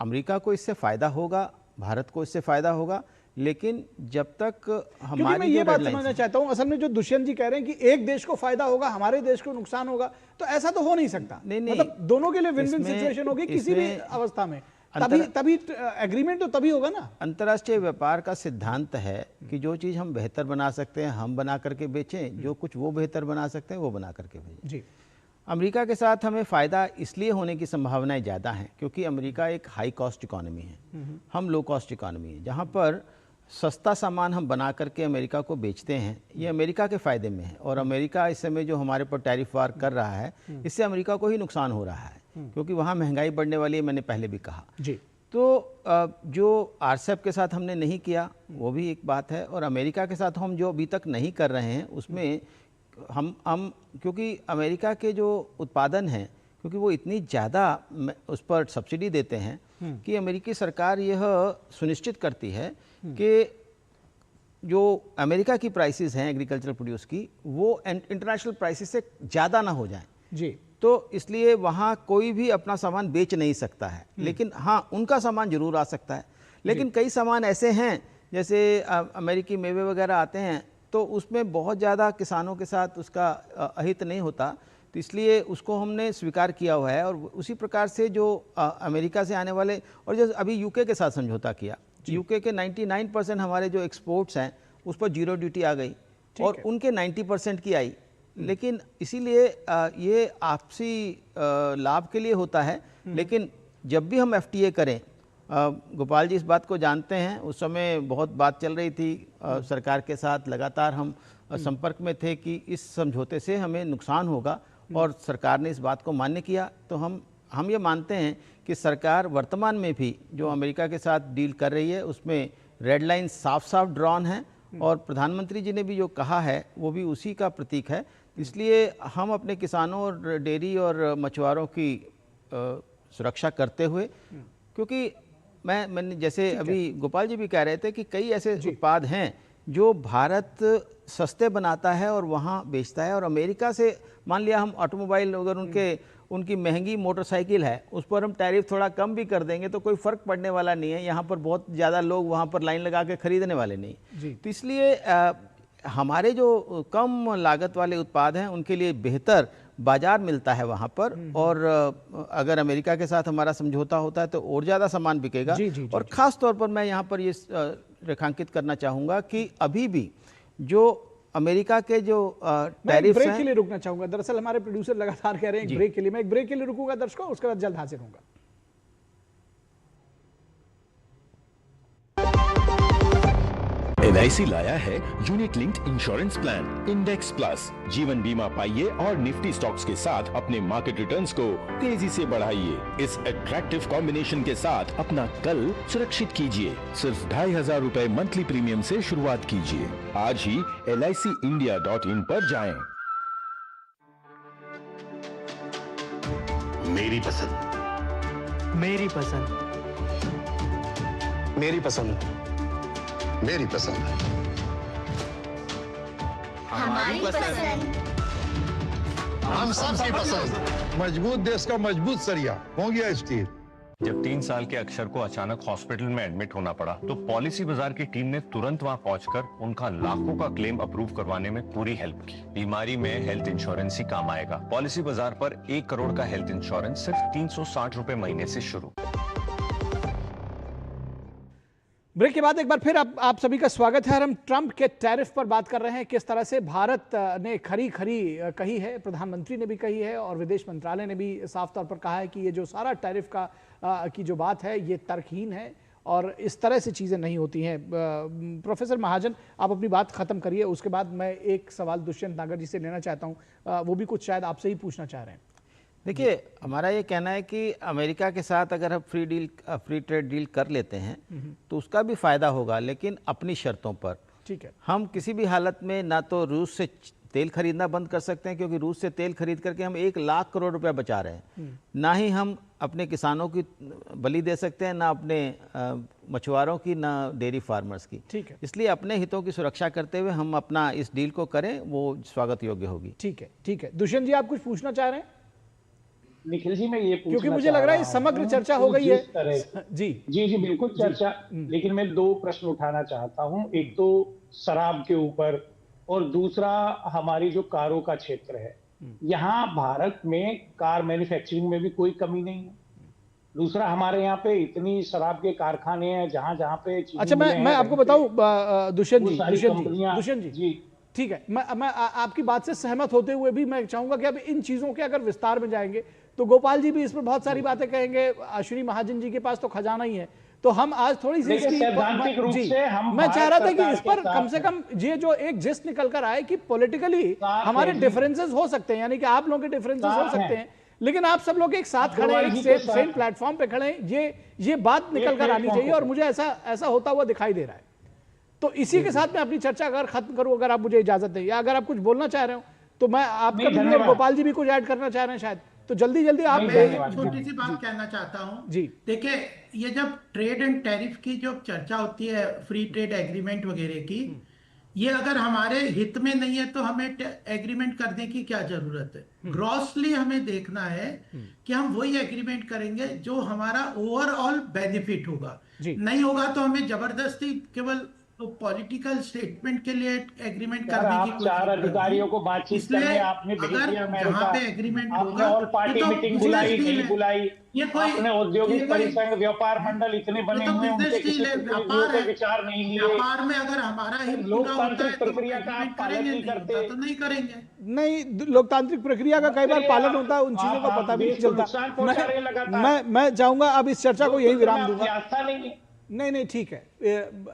अमेरिका को इससे फ़ायदा होगा, भारत को इससे फ़ायदा होगा, लेकिन जब तक हमारी मैं ये बात समझना चाहता हूं, असल में जो दुष्यंत जी कह रहे हैं कि एक देश को फायदा होगा, हमारे देश को नुकसान होगा, तो ऐसा तो हो नहीं सकता। नहीं, मतलब दोनों के लिए विन विन सिचुएशन होगी किसी भी अवस्था में। तभी एग्रीमेंट तो तभी होगा ना। अंतर्राष्ट्रीय व्यापार का सिद्धांत है कि जो चीज़ हम बेहतर बना सकते हैं हम बना करके बेचें, जो कुछ वो बेहतर बना सकते हैं वो बना करके भेजें। जी, अमेरिका के साथ हमें फ़ायदा इसलिए होने की संभावनाएं ज़्यादा हैं क्योंकि अमेरिका एक हाई कॉस्ट इकोनॉमी है, हम लो कॉस्ट इकोनॉमी है। जहाँ पर सस्ता सामान हम बना करके अमेरिका को बेचते हैं, ये अमेरिका के फ़ायदे में है। और अमेरिका इस समय जो हमारे पर टैरिफ वार कर रहा है, इससे अमेरिका को ही नुकसान हो रहा है क्योंकि वहाँ महंगाई बढ़ने वाली है, मैंने पहले भी कहा। जी, तो जो आरसेप के साथ हमने नहीं किया वो भी एक बात है, और अमेरिका के साथ हम जो अभी तक नहीं कर रहे हैं उसमें हम क्योंकि अमेरिका के जो उत्पादन हैं, क्योंकि वो इतनी ज़्यादा उस पर सब्सिडी देते हैं कि अमेरिकी सरकार यह सुनिश्चित करती है कि जो अमेरिका की प्राइसेस हैं एग्रीकल्चरल प्रोड्यूस की, वो इंटरनेशनल प्राइसेस से ज़्यादा ना हो जाएं। जी, तो इसलिए वहाँ कोई भी अपना सामान बेच नहीं सकता है, लेकिन हाँ उनका सामान जरूर आ सकता है। लेकिन कई सामान ऐसे हैं जैसे अमेरिकी मेवे वगैरह आते हैं, तो उसमें बहुत ज़्यादा किसानों के साथ उसका अहित नहीं होता, तो इसलिए उसको हमने स्वीकार किया हुआ है। और उसी प्रकार से जो अमेरिका से आने वाले, और जैसे अभी यूके के साथ समझौता किया, यूके के 99% हमारे जो एक्सपोर्ट्स हैं उस पर जीरो ड्यूटी आ गई और उनके 90% की आई। लेकिन इसीलिए ये आपसी लाभ के लिए होता है। लेकिन जब भी हम एफटीए करें, गोपाल जी इस बात को जानते हैं, उस समय बहुत बात चल रही थी सरकार के साथ, लगातार हम संपर्क में थे कि इस समझौते से हमें नुकसान होगा, और सरकार ने इस बात को मान्य किया। तो हम ये मानते हैं कि सरकार वर्तमान में भी जो अमेरिका के साथ डील कर रही है उसमें रेड लाइन साफ साफ ड्रॉन है, और प्रधानमंत्री जी ने भी जो कहा है वो भी उसी का प्रतीक है। इसलिए हम अपने किसानों और डेयरी और मछुआरों की सुरक्षा करते हुए, क्योंकि मैंने जैसे अभी गोपाल जी भी कह रहे थे कि कई ऐसे उत्पाद हैं जो भारत सस्ते बनाता है और वहाँ बेचता है, और अमेरिका से मान लिया हम ऑटोमोबाइल अगर उनकी महंगी मोटरसाइकिल है उस पर हम टैरिफ थोड़ा कम भी कर देंगे तो कोई फ़र्क पड़ने वाला नहीं है। यहाँ पर बहुत ज़्यादा लोग वहाँ पर लाइन लगा के खरीदने वाले नहीं। तो इसलिए हमारे जो कम लागत वाले उत्पाद हैं उनके लिए बेहतर बाजार मिलता है वहाँ पर, और अगर अमेरिका के साथ हमारा समझौता होता है तो और ज़्यादा सामान बिकेगा। और ख़ास तौर पर मैं यहाँ पर ये रेखांकित करना चाहूँगा कि अभी भी जो अमेरिका के जो टैरिफ ब्रेक के लिए रुकना चाहूँगा। दरअसल हमारे प्रोड्यूसर लगातार कह रहे हैं एक ब्रेक के लिए, मैं एक ब्रेक के लिए रुकूंगा दर्शकों, उसके बाद जल्द हाजिर होऊंगा। LIC लाया है unit linked insurance plan index plus. जीवन बीमा पाइए और निफ्टी स्टॉक्स के साथ अपने मार्केट रिटर्न्स को तेजी से बढ़ाइए। इस अट्रैक्टिव कॉम्बिनेशन के साथ अपना कल सुरक्षित कीजिए। सिर्फ 2500 रुपए मंथली प्रीमियम से शुरुआत कीजिए। आज ही LICindia.in पर जाएं। मेरी पसंद, मेरी पसंद, मेरी पसंद, मेरी पसंद, हमारी पसंद, हम सबकी पसंद। मजबूत देश का मजबूत सरिया हो गया स्टील। जब 3 साल के अक्षर को अचानक हॉस्पिटल में एडमिट होना पड़ा तो पॉलिसी बाजार की टीम ने तुरंत वहां पहुंचकर उनका लाखों का क्लेम अप्रूव करवाने में पूरी हेल्प की। बीमारी में हेल्थ इंश्योरेंस ही काम आएगा। पॉलिसी बाजार पर 1 करोड़ का हेल्थ इंश्योरेंस सिर्फ 360 रुपए महीने से शुरू। ब्रेक के बाद एक बार फिर आप सभी का स्वागत है। हम ट्रंप के टैरिफ पर बात कर रहे हैं, किस तरह से भारत ने खरी कही है, प्रधानमंत्री ने भी कही है और विदेश मंत्रालय ने भी साफ तौर पर कहा है कि ये जो सारा टैरिफ की जो बात है ये तर्कहीन है और इस तरह से चीज़ें नहीं होती हैं। प्रोफेसर महाजन, आप अपनी बात ख़त्म करिए, उसके बाद मैं एक सवाल दुष्यंत नागर जी से लेना चाहता हूँ, वो भी कुछ शायद आपसे ही पूछना चाह रहे हैं। देखिए, हमारा ये कहना है कि अमेरिका के साथ अगर हम फ्री ट्रेड डील कर लेते हैं तो उसका भी फ़ायदा होगा, लेकिन अपनी शर्तों पर। ठीक है। हम किसी भी हालत में ना तो रूस से तेल खरीदना बंद कर सकते हैं, क्योंकि रूस से तेल खरीद करके हम 1 लाख करोड़ रुपया बचा रहे हैं, ना ही हम अपने किसानों की बलि दे सकते हैं, ना अपने मछुआरों की, ना डेयरी फार्मर्स की। ठीक है। इसलिए अपने हितों की सुरक्षा करते हुए हम अपना इस डील को करें, वो स्वागत योग्य होगी। ठीक है, ठीक है। दुष्यंत जी, आप कुछ पूछना चाह रहे हैं? निखिल जी, मैं ये पूछना क्योंकि मुझे लग रहा है समग्र चर्चा हो गई है। जी जी जी, बिल्कुल चर्चा, लेकिन मैं 2 प्रश्न उठाना चाहता हूं। एक तो शराब के ऊपर और दूसरा हमारी जो कारों का क्षेत्र है। यहाँ भारत में कार मैन्युफैक्चरिंग में भी कोई कमी नहीं है। दूसरा, हमारे यहाँ पे इतनी शराब के कारखाने हैं जहाँ पे। अच्छा, मैं आपको बताऊं दुष्यंत जी, ठीक है, मैं आपकी बात से सहमत होते हुए भी मैं चाहूंगा कि अब इन चीजों के अगर विस्तार में जाएंगे तो गोपाल जी भी इस पर बहुत सारी बातें कहेंगे, अश्विनी महाजन जी के पास तो खजाना ही है, तो हम आज थोड़ी सी सैद्धांतिक रूप से मैं चाह रहा था कि इस पर कम से कम ये जो एक जिस्ट निकल कर आए कि पॉलिटिकली हमारे डिफरेंसेस हो सकते हैं, यानी कि आप लोगों के डिफरेंसेस हो सकते हैं, लेकिन आप सब लोग एक साथ खड़े हैं, सेम प्लेटफॉर्म पे खड़े हैं, ये बात निकल कर आनी चाहिए और मुझे ऐसा होता हुआ दिखाई दे रहा है। तो इसी के साथ मैं अपनी चर्चा अगर खत्म करूं, अगर आप मुझे इजाजत दें, या अगर आप कुछ बोलना चाह रहे हो तो मैं आपका भी और गोपाल जी भी कुछ ऐड करना चाह रहे हैं शायद, तो जल्दी आप। छोटी सी बात कहना चाहता हूं जी। देखिए, ये जब ट्रेड एंड टैरिफ की जो चर्चा होती है, फ्री ट्रेड एग्रीमेंट वगैरह की, ये अगर हमारे हित में नहीं है तो हमें एग्रीमेंट करने की क्या जरूरत है। ग्रॉसली हमें देखना है कि हम वही एग्रीमेंट करेंगे जो हमारा ओवरऑल बेनिफिट होगा। नहीं होगा तो हमें जबरदस्ती केवल तो पॉलिटिकल स्टेटमेंट के लिए एग्रीमेंट करने की कोई 4 अधिकारियों को बातचीत करने आपने भेज दिया अमेरिका। जहां पे एग्रीमेंट होगा, ऑल पार्टी मीटिंग बुलाई, नहीं बुलाई, ये कोई आपने औद्योगिक परिसंघ, व्यापार मंडल इतने बने हुए हैं, उनके किसी विचार नहीं लिए। व्यापार में अगर हमारा ही लोकतांत्रिक प्रक्रिया का आप पालन नहीं करते तो नहीं करेंगे। नहीं, लोकतांत्रिक प्रक्रिया का कई बार पालन होता है, उन चीजों का पता भी नहीं चलता। मैं चाहूंगा अब इस चर्चा को यही विराम दूंगा। नहीं, ठीक है,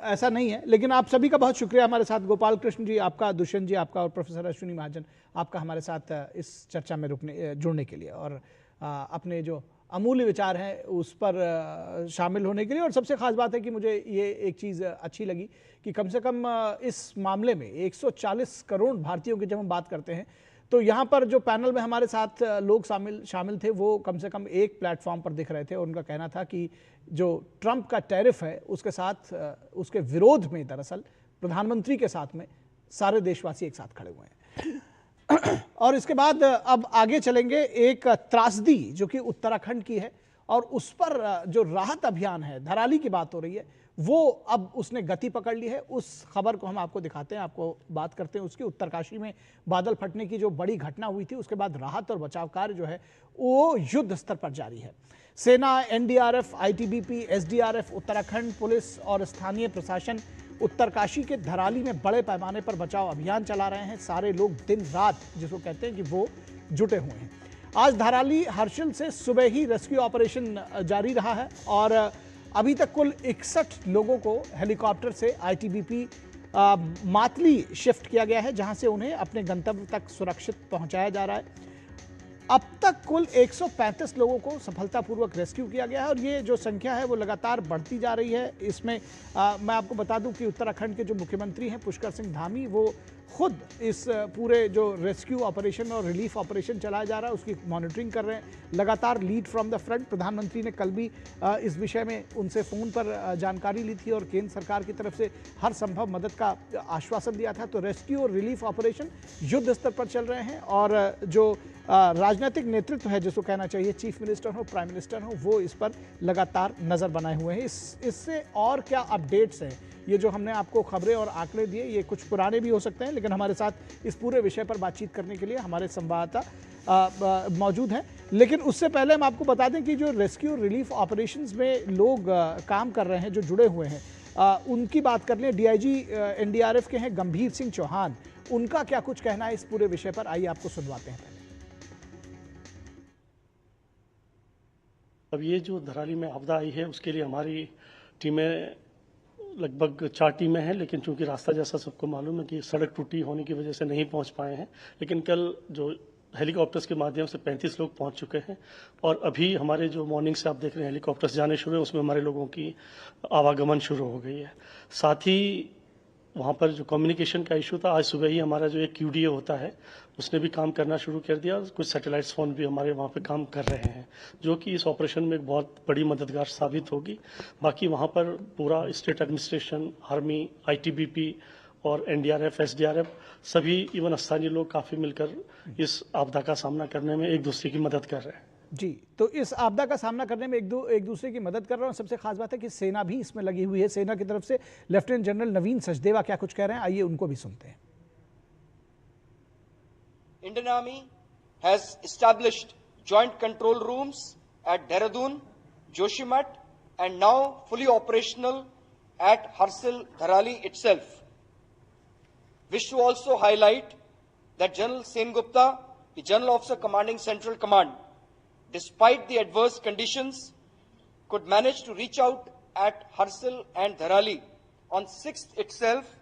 ऐसा नहीं है, लेकिन आप सभी का बहुत शुक्रिया हमारे साथ, गोपाल कृष्ण जी आपका, दुष्यंत जी आपका और प्रोफेसर अश्विनी महाजन आपका हमारे साथ इस चर्चा में जुड़ने के लिए और अपने जो अमूल्य विचार हैं उस पर शामिल होने के लिए। और सबसे खास बात है कि मुझे ये एक चीज़ अच्छी लगी कि कम से कम इस मामले में 140 करोड़ भारतीयों की जब हम बात करते हैं तो यहाँ पर जो पैनल में हमारे साथ लोग शामिल थे वो कम से कम एक प्लेटफॉर्म पर दिख रहे थे और उनका कहना था कि जो ट्रंप का टैरिफ है उसके साथ उसके विरोध में दरअसल प्रधानमंत्री के साथ में सारे देशवासी एक साथ खड़े हुए हैं। और इसके बाद अब आगे चलेंगे, एक त्रासदी जो कि उत्तराखंड की है और उस पर जो राहत अभियान है, धराली की बात हो रही है, वो अब उसने गति पकड़ ली है। उस खबर को हम आपको दिखाते हैं, आपको बात करते हैं उसकी। उत्तरकाशी में बादल फटने की जो बड़ी घटना हुई थी, उसके बाद राहत और बचाव कार्य जो है वो युद्ध स्तर पर जारी है। सेना, NDRF, ITBP, SDRF, Uttarakhand police और स्थानीय प्रशासन उत्तरकाशी के धराली में बड़े पैमाने पर बचाव अभियान चला रहे हैं। सारे लोग दिन रात, जिसको कहते हैं कि वो जुटे हुए हैं। आज धराली हर्षिल से सुबह ही रेस्क्यू ऑपरेशन जारी रहा है और अभी तक कुल 61 लोगों को हेलीकॉप्टर से आईटीबीपी मातली शिफ्ट किया गया है, जहां से उन्हें अपने गंतव्य तक सुरक्षित पहुंचाया जा रहा है। अब तक कुल 135 लोगों को सफलतापूर्वक रेस्क्यू किया गया है और ये जो संख्या है वो लगातार बढ़ती जा रही है। इसमें मैं आपको बता दूं कि उत्तराखंड के जो मुख्यमंत्री हैं पुष्कर सिंह धामी, वो खुद इस पूरे जो रेस्क्यू ऑपरेशन और रिलीफ ऑपरेशन चलाया जा रहा है उसकी मॉनिटरिंग कर रहे हैं, लगातार लीड फ्रॉम द फ्रंट। प्रधानमंत्री ने कल भी इस विषय में उनसे फ़ोन पर जानकारी ली थी और केंद्र सरकार की तरफ से हर संभव मदद का आश्वासन दिया था। तो रेस्क्यू और रिलीफ ऑपरेशन युद्ध स्तर पर चल रहे हैं और जो राजनीतिक नेतृत्व है, जिसको कहना चाहिए चीफ मिनिस्टर हो, प्राइम मिनिस्टर हो, वो इस पर लगातार नज़र बनाए हुए हैं। इससे और क्या अपडेट्स हैं, ये जो हमने आपको खबरें और आंकड़े दिए, ये कुछ पुराने भी हो सकते हैं, लेकिन हमारे साथ इस पूरे विषय पर बातचीत करने के लिए हमारे संवाददाता मौजूद हैं। लेकिन उससे पहले हम आपको बता दें कि जो रेस्क्यू रिलीफ ऑपरेशंस में लोग काम कर रहे हैं, जो जुड़े हुए हैं, उनकी बात कर लें। डीआईजी एनडीआरएफ के हैं गंभीर सिंह चौहान, उनका क्या कुछ कहना है इस पूरे विषय पर, आइए आपको सुनवाते हैं। अब ये जो धराली में आपदा आई है उसके लिए हमारी टीमें लगभग 4 टीमें हैं, लेकिन चूंकि रास्ता जैसा सबको मालूम है कि सड़क टूटी होने की वजह से नहीं पहुंच पाए हैं। लेकिन कल जो हेलीकॉप्टर्स के माध्यम से 35 लोग पहुंच चुके हैं और अभी हमारे जो मॉर्निंग से आप देख रहे हैं हेलीकॉप्टर्स जाने शुरू हैं, उसमें हमारे लोगों की आवागमन शुरू हो गई है। साथ ही वहाँ पर जो कम्युनिकेशन का इशू था, आज सुबह ही हमारा जो एक QDA होता है उसने भी काम करना शुरू कर दिया। कुछ सैटेलाइट फोन भी हमारे वहाँ पे काम कर रहे हैं, जो कि इस ऑपरेशन में एक बहुत बड़ी मददगार साबित होगी। बाकी वहाँ पर पूरा स्टेट एडमिनिस्ट्रेशन, आर्मी, ITBP और NDRF, SDRF सभी इवन स्थानीय लोग काफ़ी मिलकर इस आपदा का सामना करने में एक दूसरे की मदद कर रहे हैं। जी, तो इस आपदा का सामना करने में एक दूसरे की मदद कर रहे हैं। सबसे खास बात है कि सेना भी इसमें लगी हुई है। सेना की तरफ से लेफ्टिनेंट जनरल नवीन सचदेवा क्या कुछ कह रहे हैं, आइए उनको भी सुनते हैं। Indian Army has established joint control rooms at Dehradun, Joshimath and now fully operational at Harsil Dharali itself. Wish to also highlight that General Sengupta, the General Officer commanding Central Command, despite the adverse conditions, could manage to reach out at Harsil and Dharali on 6th itself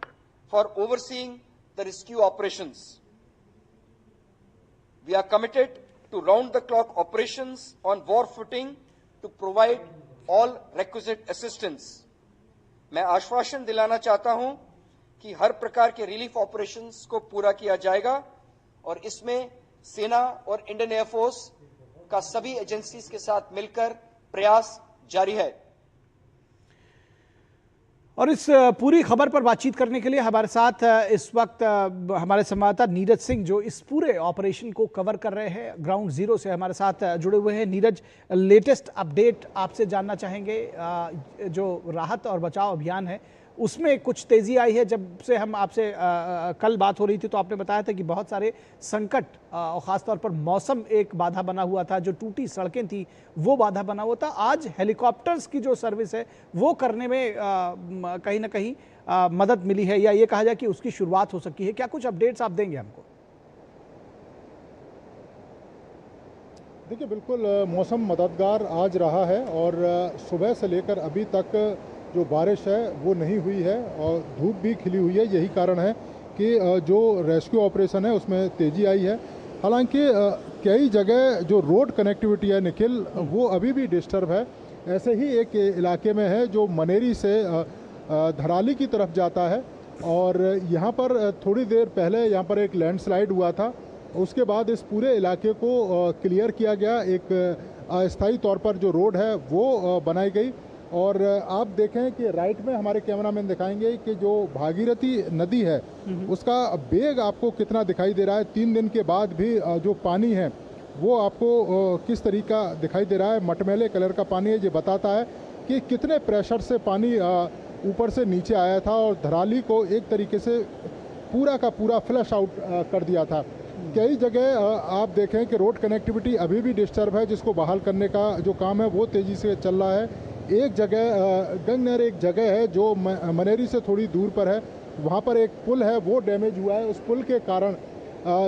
for overseeing the rescue operations. We are committed to round-the-clock operations on war footing to provide all requisite assistance. मैं आश्वासन दिलाना चाहता हूं कि हर प्रकार के relief operations को पूरा किया जाएगा और इसमें सेना और इंडियन एयरफोर्स का सभी एजेंसीज के साथ मिलकर प्रयास जारी है। और इस पूरी खबर पर बातचीत करने के लिए हमारे साथ इस वक्त हमारे संवाददाता नीरज सिंह, जो इस पूरे ऑपरेशन को कवर कर रहे हैं, ग्राउंड जीरो से हमारे साथ जुड़े हुए हैं। नीरज, लेटेस्ट अपडेट आपसे जानना चाहेंगे। जो राहत और बचाव अभियान है उसमें कुछ तेज़ी आई है। जब से हम आपसे कल बात हो रही थी तो आपने बताया था कि बहुत सारे संकट और ख़ासतौर पर मौसम एक बाधा बना हुआ था, जो टूटी सड़कें थी वो बाधा बना हुआ था। आज हेलीकॉप्टर्स की जो सर्विस है वो करने में कहीं ना कहीं मदद मिली है, या ये कहा जाए कि उसकी शुरुआत हो सकी है। क्या कुछ अपडेट्स आप देंगे हमको? देखिए, बिल्कुल मौसम मददगार आज रहा है और सुबह से लेकर अभी तक जो बारिश है वो नहीं हुई है और धूप भी खिली हुई है। यही कारण है कि जो रेस्क्यू ऑपरेशन है उसमें तेज़ी आई है। हालांकि कई जगह जो रोड कनेक्टिविटी है निखिल, वो अभी भी डिस्टर्ब है। ऐसे ही एक इलाके में है जो मनेरी से धराली की तरफ जाता है और यहाँ पर थोड़ी देर पहले यहाँ पर एक लैंडस्लाइड हुआ था। उसके बाद इस पूरे इलाके को क्लियर किया गया, एक अस्थायी तौर पर जो रोड है वो बनाई गई और आप देखें कि राइट में हमारे कैमरामैन दिखाएंगे कि जो भागीरथी नदी है उसका वेग आपको कितना दिखाई दे रहा है। 3 दिन के बाद भी जो पानी है वो आपको किस तरीका दिखाई दे रहा है। मटमैले कलर का पानी है, ये बताता है कि कितने प्रेशर से पानी ऊपर से नीचे आया था और धराली को एक तरीके से पूरा का पूरा फ्लश आउट कर दिया था। कई जगह आप देखें कि रोड कनेक्टिविटी अभी भी डिस्टर्ब है, जिसको बहाल करने का जो काम है वो तेज़ी से चल रहा है। एक जगह गंगनहर एक जगह है जो मनेरी से थोड़ी दूर पर है, वहाँ पर एक पुल है वो डैमेज हुआ है। उस पुल के कारण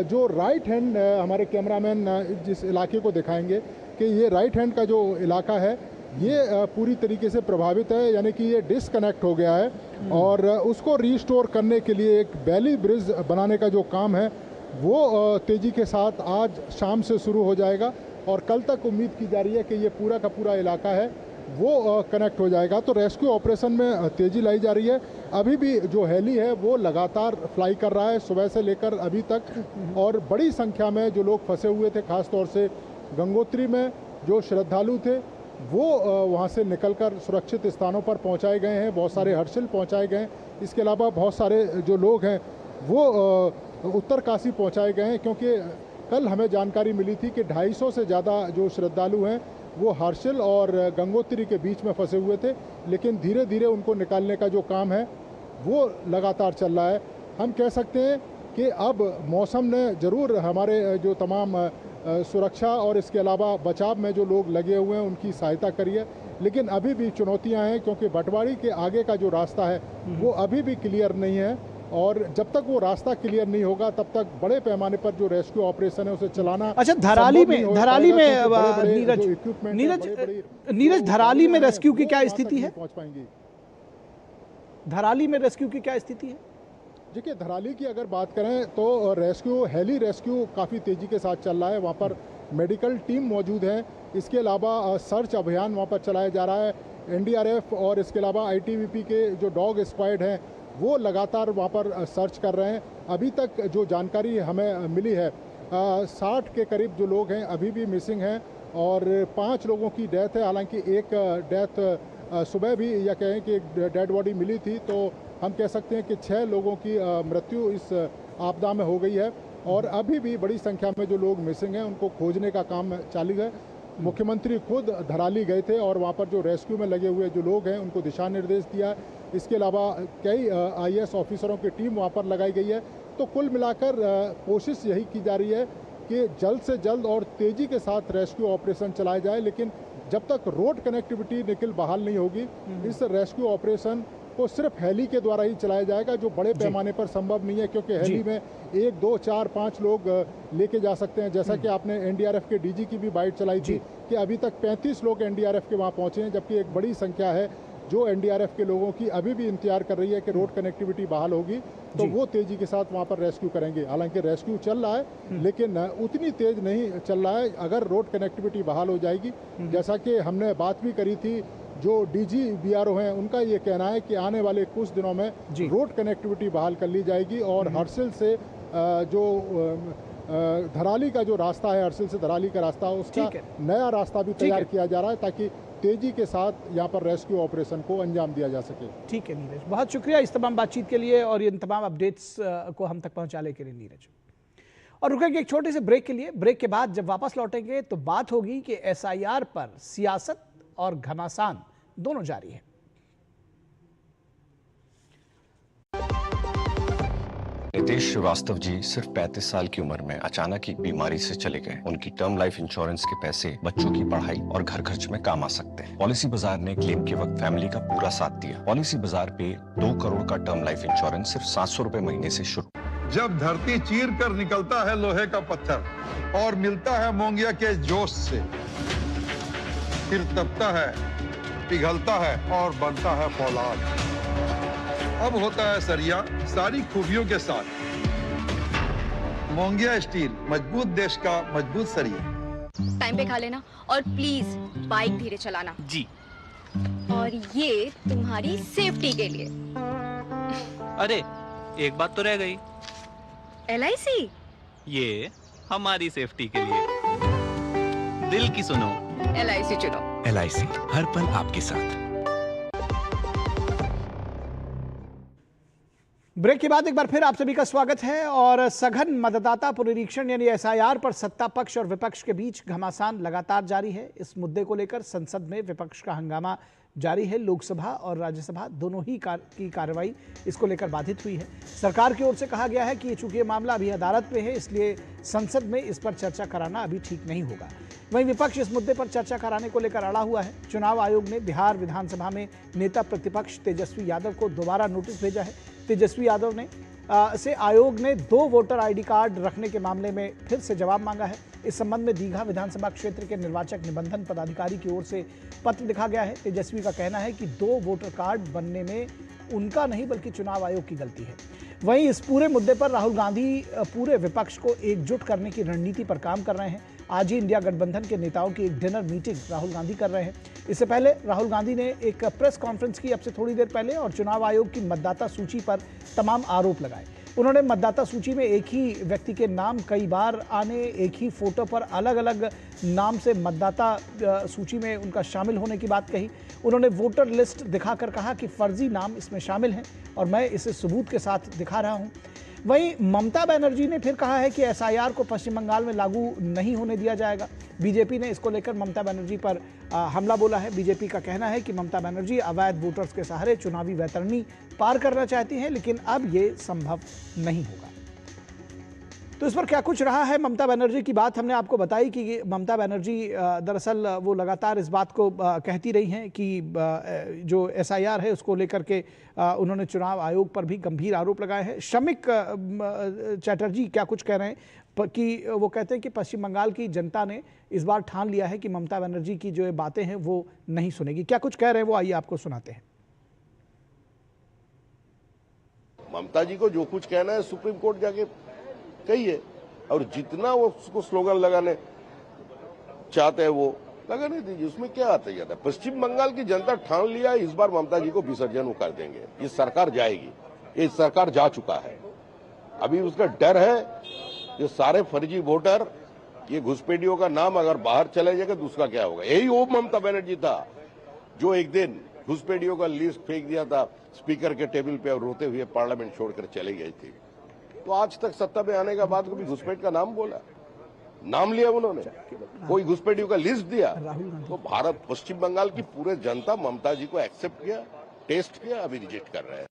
जो राइट हैंड हमारे कैमरामैन जिस इलाके को दिखाएंगे कि ये राइट हैंड का जो इलाका है ये पूरी तरीके से प्रभावित है, यानी कि ये डिसकनेक्ट हो गया है और उसको रीस्टोर करने के लिए एक बैली ब्रिज बनाने का जो काम है वो तेज़ी के साथ आज शाम से शुरू हो जाएगा और कल तक उम्मीद की जा रही है कि ये पूरा का पूरा इलाका है वो कनेक्ट हो जाएगा। तो रेस्क्यू ऑपरेशन में तेज़ी लाई जा रही है। अभी भी जो हेली है वो लगातार फ्लाई कर रहा है सुबह से लेकर अभी तक और बड़ी संख्या में जो लोग फंसे हुए थे, खास तौर से गंगोत्री में जो श्रद्धालु थे वो वहाँ से निकलकर सुरक्षित स्थानों पर पहुँचाए गए हैं। बहुत सारे हर्षिल पहुँचाए गए हैं। इसके अलावा बहुत सारे जो लोग हैं वो उत्तरकाशी पहुँचाए गए हैं, क्योंकि कल हमें जानकारी मिली थी कि 250 से ज़्यादा जो श्रद्धालु हैं वो हर्षिल और गंगोत्री के बीच में फंसे हुए थे, लेकिन धीरे धीरे उनको निकालने का जो काम है वो लगातार चल रहा है। हम कह सकते हैं कि अब मौसम ने ज़रूर हमारे जो तमाम सुरक्षा और इसके अलावा बचाव में जो लोग लगे हुए हैं उनकी सहायता करी है, लेकिन अभी भी चुनौतियां हैं, क्योंकि बटवाड़ी के आगे का जो रास्ता है वो अभी भी क्लियर नहीं है और जब तक वो रास्ता क्लियर नहीं होगा तब तक बड़े पैमाने पर जो रेस्क्यू ऑपरेशन है उसे चलाना। अच्छा, धराली में नीरज धराली में रेस्क्यू की क्या स्थिति है? पहुंच पाएंगी धराली में रेस्क्यू की क्या स्थिति है? देखिए, धराली की अगर बात करें तो रेस्क्यू हेली रेस्क्यू काफ़ी तेज़ी के साथ चल रहा है। वहाँ पर मेडिकल टीम मौजूद है। इसके अलावा सर्च अभियान वहाँ पर चलाया जा रहा है। एनडीआरएफ और इसके अलावा आईटीबीपी के जो डॉग स्क्वाड हैं वो लगातार वहाँ पर सर्च कर रहे हैं। अभी तक जो जानकारी हमें मिली है 60 के करीब जो लोग हैं अभी भी मिसिंग हैं और 5 लोगों की डेथ है। हालांकि एक डेथ सुबह भी या कहें कि एक डेड बॉडी मिली थी, तो हम कह सकते हैं कि 6 लोगों की मृत्यु इस आपदा में हो गई है और अभी भी बड़ी संख्या में जो लोग मिसिंग हैं उनको खोजने का काम चालू है। मुख्यमंत्री खुद धराली गए थे और वहाँ पर जो रेस्क्यू में लगे हुए जो लोग हैं उनको दिशा निर्देश दिया। इसके अलावा कई आईएएस ऑफिसरों की टीम वहाँ पर लगाई गई है। तो कुल मिलाकर कोशिश यही की जा रही है कि जल्द से जल्द और तेज़ी के साथ रेस्क्यू ऑपरेशन चलाया जाए, लेकिन जब तक रोड कनेक्टिविटी निकल बहाल नहीं होगी इस रेस्क्यू ऑपरेशन को सिर्फ हेली के द्वारा ही चलाया जाएगा, जो बड़े पैमाने पर संभव नहीं है, क्योंकि हेली में 1, 2, 4, 5 लोग लेके जा सकते हैं। जैसा कि आपने एनडीआरएफ के डीजी की भी बाइट चलाई थी कि अभी तक 35 लोग एनडीआरएफ के वहाँ पहुँचे हैं, जबकि एक बड़ी संख्या है जो एनडीआरएफ के लोगों की अभी भी इंतजार कर रही है कि रोड कनेक्टिविटी बहाल होगी तो वो तेजी के साथ वहाँ पर रेस्क्यू करेंगे। हालांकि रेस्क्यू चल रहा है लेकिन उतनी तेज नहीं चल रहा है। अगर रोड कनेक्टिविटी बहाल हो जाएगी, जैसा कि हमने बात भी करी थी, जो डीजी बीआरओ हैं उनका ये कहना है कि आने वाले कुछ दिनों में रोड कनेक्टिविटी बहाल कर ली जाएगी और हर्षिल से जो धराली का जो रास्ता है, हर्षिल से धराली का रास्ता, उसका नया रास्ता भी तैयार किया जा रहा है ताकि तेजी के साथ यहाँ पर रेस्क्यू ऑपरेशन को अंजाम दिया जा सके। ठीक है नीरज, बहुत शुक्रिया इस तमाम बातचीत के लिए और इन तमाम अपडेट्स को हम तक पहुँचाने के लिए नीरज। और रुकेंगे एक छोटे से ब्रेक के लिए। ब्रेक के बाद जब वापस लौटेंगे तो बात होगी कि एसआईआर पर सियासत और घमासान दोनों जारी है। रितेश श्रीवास्तव जी सिर्फ 35 साल की उम्र में अचानक एक बीमारी से चले गए। उनकी टर्म लाइफ इंश्योरेंस के पैसे बच्चों की पढ़ाई और घर खर्च में काम आ सकते हैं। पॉलिसी बाजार ने क्लेम के वक्त फैमिली का पूरा साथ दिया। पॉलिसी बाजार पे 2 करोड़ का टर्म लाइफ इंश्योरेंस सिर्फ 700 रुपए महीने से शुरू। जब धरती चीर कर निकलता है लोहे का पत्थर और मिलता है मोंगिया के जोश से, फिर तपता है, पिघलता है और बनता है फौलाद। अब होता है सरिया सारी खूबियों के साथ। मोंगिया स्टील, मजबूत देश का मजबूत सरिया। टाइम पे खा लेना और प्लीज बाइक धीरे चलाना जी। और ये तुम्हारी सेफ्टी के लिए। अरे एक बात तो रह गई। LIC ये हमारी सेफ्टी के लिए। दिल की सुनो, LIC चुनो। LIC हर पल आपके साथ। ब्रेक के बाद एक बार फिर आप सभी का स्वागत है। और सघन मतदाता पुनरीक्षण यानी एसआईआर पर सत्ता पक्ष और विपक्ष के बीच घमासान लगातार जारी है। इस मुद्दे को लेकर संसद में विपक्ष का हंगामा जारी है। लोकसभा और राज्यसभा दोनों ही की कार्रवाई इसको लेकर बाधित हुई है। सरकार की ओर से कहा गया है कि चूंकि ये मामला अभी अदालत में है, इसलिए संसद में इस पर चर्चा कराना अभी ठीक नहीं होगा। वहीं विपक्ष इस मुद्दे पर चर्चा कराने को लेकर अड़ा हुआ है। चुनाव आयोग ने बिहार विधानसभा में नेता प्रतिपक्ष तेजस्वी यादव को दोबारा नोटिस भेजा है। तेजस्वी यादव ने से आयोग ने 2 वोटर आईडी कार्ड रखने के मामले में फिर से जवाब मांगा है। इस संबंध में दीघा विधानसभा क्षेत्र के निर्वाचक निबंधन पदाधिकारी की ओर से पत्र लिखा गया है। तेजस्वी का कहना है कि 2 वोटर कार्ड बनने में उनका नहीं बल्कि चुनाव आयोग की गलती है। वहीं इस पूरे मुद्दे पर राहुल गांधी पूरे विपक्ष को एकजुट करने की रणनीति पर काम कर रहे हैं। आज ही इंडिया गठबंधन के नेताओं की एक डिनर मीटिंग राहुल गांधी कर रहे हैं। इससे पहले राहुल गांधी ने एक प्रेस कॉन्फ्रेंस की अब से थोड़ी देर पहले और चुनाव आयोग की मतदाता सूची पर तमाम आरोप लगाए। उन्होंने मतदाता सूची में एक ही व्यक्ति के नाम कई बार आने, एक ही फोटो पर अलग अलग नाम से मतदाता सूची में उनका शामिल होने की बात कही। उन्होंने वोटर लिस्ट दिखाकर कहा कि फर्जी नाम इसमें शामिल हैं और मैं इसे सबूत के साथ दिखा रहा हूं। वहीं ममता बनर्जी ने फिर कहा है कि एसआईआर को पश्चिम बंगाल में लागू नहीं होने दिया जाएगा। बीजेपी ने इसको लेकर ममता बनर्जी पर हमला बोला है। बीजेपी का कहना है कि ममता बनर्जी अवैध वोटर्स के सहारे चुनावी वैतरणी पार करना चाहती हैं, लेकिन अब ये संभव नहीं होगा। तो इस पर क्या कुछ रहा है ममता बनर्जी की बात हमने आपको बताई कि ममता बनर्जी दरअसल वो लगातार इस बात को कहती रही हैं कि जो एसआईआर है उसको लेकर के उन्होंने चुनाव आयोग पर भी गंभीर आरोप लगाए हैं। शमिक चैटर्जी क्या कुछ कह रहे हैं कि वो कहते हैं कि पश्चिम बंगाल की जनता ने इस बार ठान लिया है कि ममता बनर्जी की जो बातें हैं वो नहीं सुनेगी। क्या कुछ कह रहे हैं वो आइए आपको सुनाते हैं। ममता जी को जो कुछ कहना है सुप्रीम कोर्ट जाके कहिए, और जितना वो उसको स्लोगन लगाने चाहते हैं वो लगाने दीजिए, उसमें क्या आता है। पश्चिम बंगाल की जनता ठान लिया है इस बार ममता जी को विसर्जन कर देंगे। ये सरकार जाएगी, ये सरकार जा चुका है। अभी उसका डर है ये सारे फर्जी वोटर, ये घुसपैठियों का नाम अगर बाहर चले जाएगा तो उसका क्या होगा। यही वो ममता बनर्जी था जो एक दिन घुसपैठियों का लिस्ट फेंक दिया था स्पीकर के टेबल पे और रोते हुए पार्लियामेंट छोड़कर चले गई थी। तो आज तक सत्ता में आने के बाद कभी घुसपैठ का नाम बोला, नाम लिया उन्होंने, कोई घुसपैठियों का लिस्ट दिया। तो भारत पश्चिम बंगाल की पूरे जनता ममता जी को एक्सेप्ट किया, टेस्ट किया, अभी रिजेक्ट कर रहे हैं।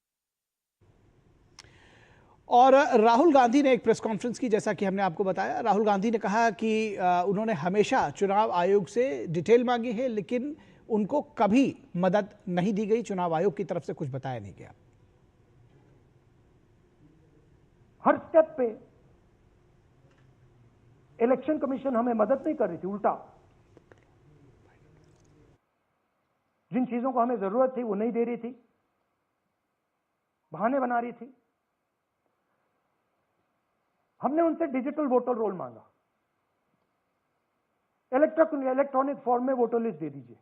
और राहुल गांधी ने एक प्रेस कॉन्फ्रेंस की, जैसा कि हमने आपको बताया। राहुल गांधी ने कहा कि उन्होंने हमेशा चुनाव आयोग से डिटेल मांगी है, लेकिन उनको कभी मदद नहीं दी गई। चुनाव आयोग की तरफ से कुछ बताया नहीं गया। हर स्टेप पे इलेक्शन कमीशन हमें मदद नहीं कर रही थी, उल्टा जिन चीजों को हमें जरूरत थी वो नहीं दे रही थी, बहाने बना रही थी। हमने उनसे डिजिटल वोटर रोल मांगा, इलेक्ट्रॉनिक फॉर्म में वोटर लिस्ट दे दीजिए,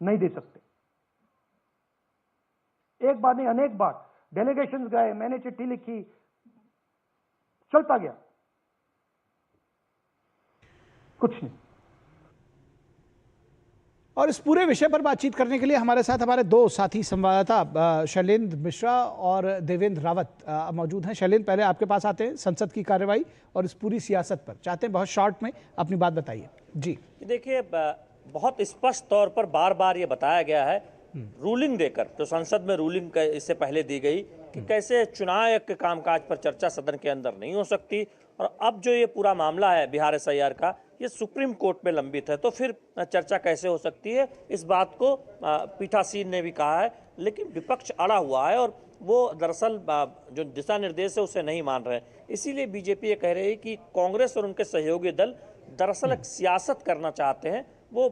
नहीं दे सकते। एक बार नहीं अनेक बार डेलीगेशंस गए, मैंने चिट्ठी लिखी, चलता गया, कुछ नहीं। और इस पूरे विषय पर बातचीत करने के लिए हमारे साथ हमारे 2 साथी संवाददाता शैलेंद्र मिश्रा और देवेंद्र रावत मौजूद हैं। शैलेंद्र, पहले आपके पास आते हैं। संसद की कार्रवाई और इस पूरी सियासत पर चाहते हैं बहुत शॉर्ट में अपनी बात बताइए। जी देखिए, बहुत स्पष्ट तौर पर बार बार ये बताया गया है रूलिंग देकर, जो संसद में रूलिंग इससे पहले दी गई कि कैसे चुनाव के कामकाज पर चर्चा सदन के अंदर नहीं हो सकती। और अब जो ये पूरा मामला है बिहार एसआईआर का, ये सुप्रीम कोर्ट में लंबित है, तो फिर चर्चा कैसे हो सकती है। इस बात को पीठासीन ने भी कहा है, लेकिन विपक्ष अड़ा हुआ है और वो दरअसल जो दिशा निर्देश है उसे नहीं मान रहे। इसीलिए बीजेपी ये कह रही है कि कांग्रेस और उनके सहयोगी दल दरअसल एक सियासत करना चाहते हैं। वो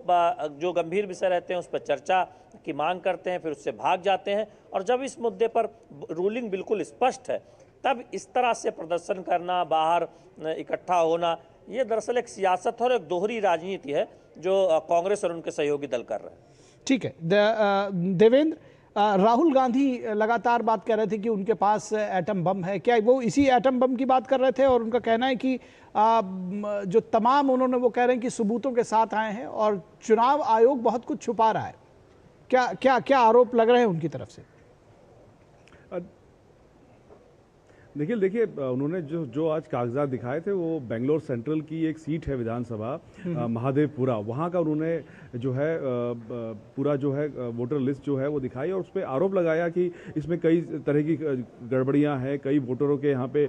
जो गंभीर विषय रहते हैं उस पर चर्चा की मांग करते हैं, फिर उससे भाग जाते हैं। और जब इस मुद्दे पर रूलिंग बिल्कुल स्पष्ट है, तब इस तरह से प्रदर्शन करना, बाहर इकट्ठा होना, ये दरअसल एक सियासत और एक दोहरी राजनीति है जो कांग्रेस और उनके सहयोगी दल कर रहे हैं। ठीक है देवेंद्र, राहुल गांधी लगातार बात कर रहे थे कि उनके पास एटम बम है। क्या वो इसी एटम बम की बात कर रहे थे? और उनका कहना है कि जो तमाम उन्होंने वो कह रहे हैं कि सबूतों के साथ आए हैं और चुनाव आयोग बहुत कुछ छुपा रहा है। क्या क्या क्या आरोप लग रहे हैं उनकी तरफ से? निखिल देखिए, उन्होंने जो आज कागजात दिखाए थे वो बेंगलोर सेंट्रल की एक सीट है विधानसभा महादेवपुरा, वहाँ का उन्होंने जो है पूरा जो है वोटर लिस्ट जो है वो दिखाई और उस पर आरोप लगाया कि इसमें कई तरह की गड़बड़ियाँ हैं, कई वोटरों के यहाँ पे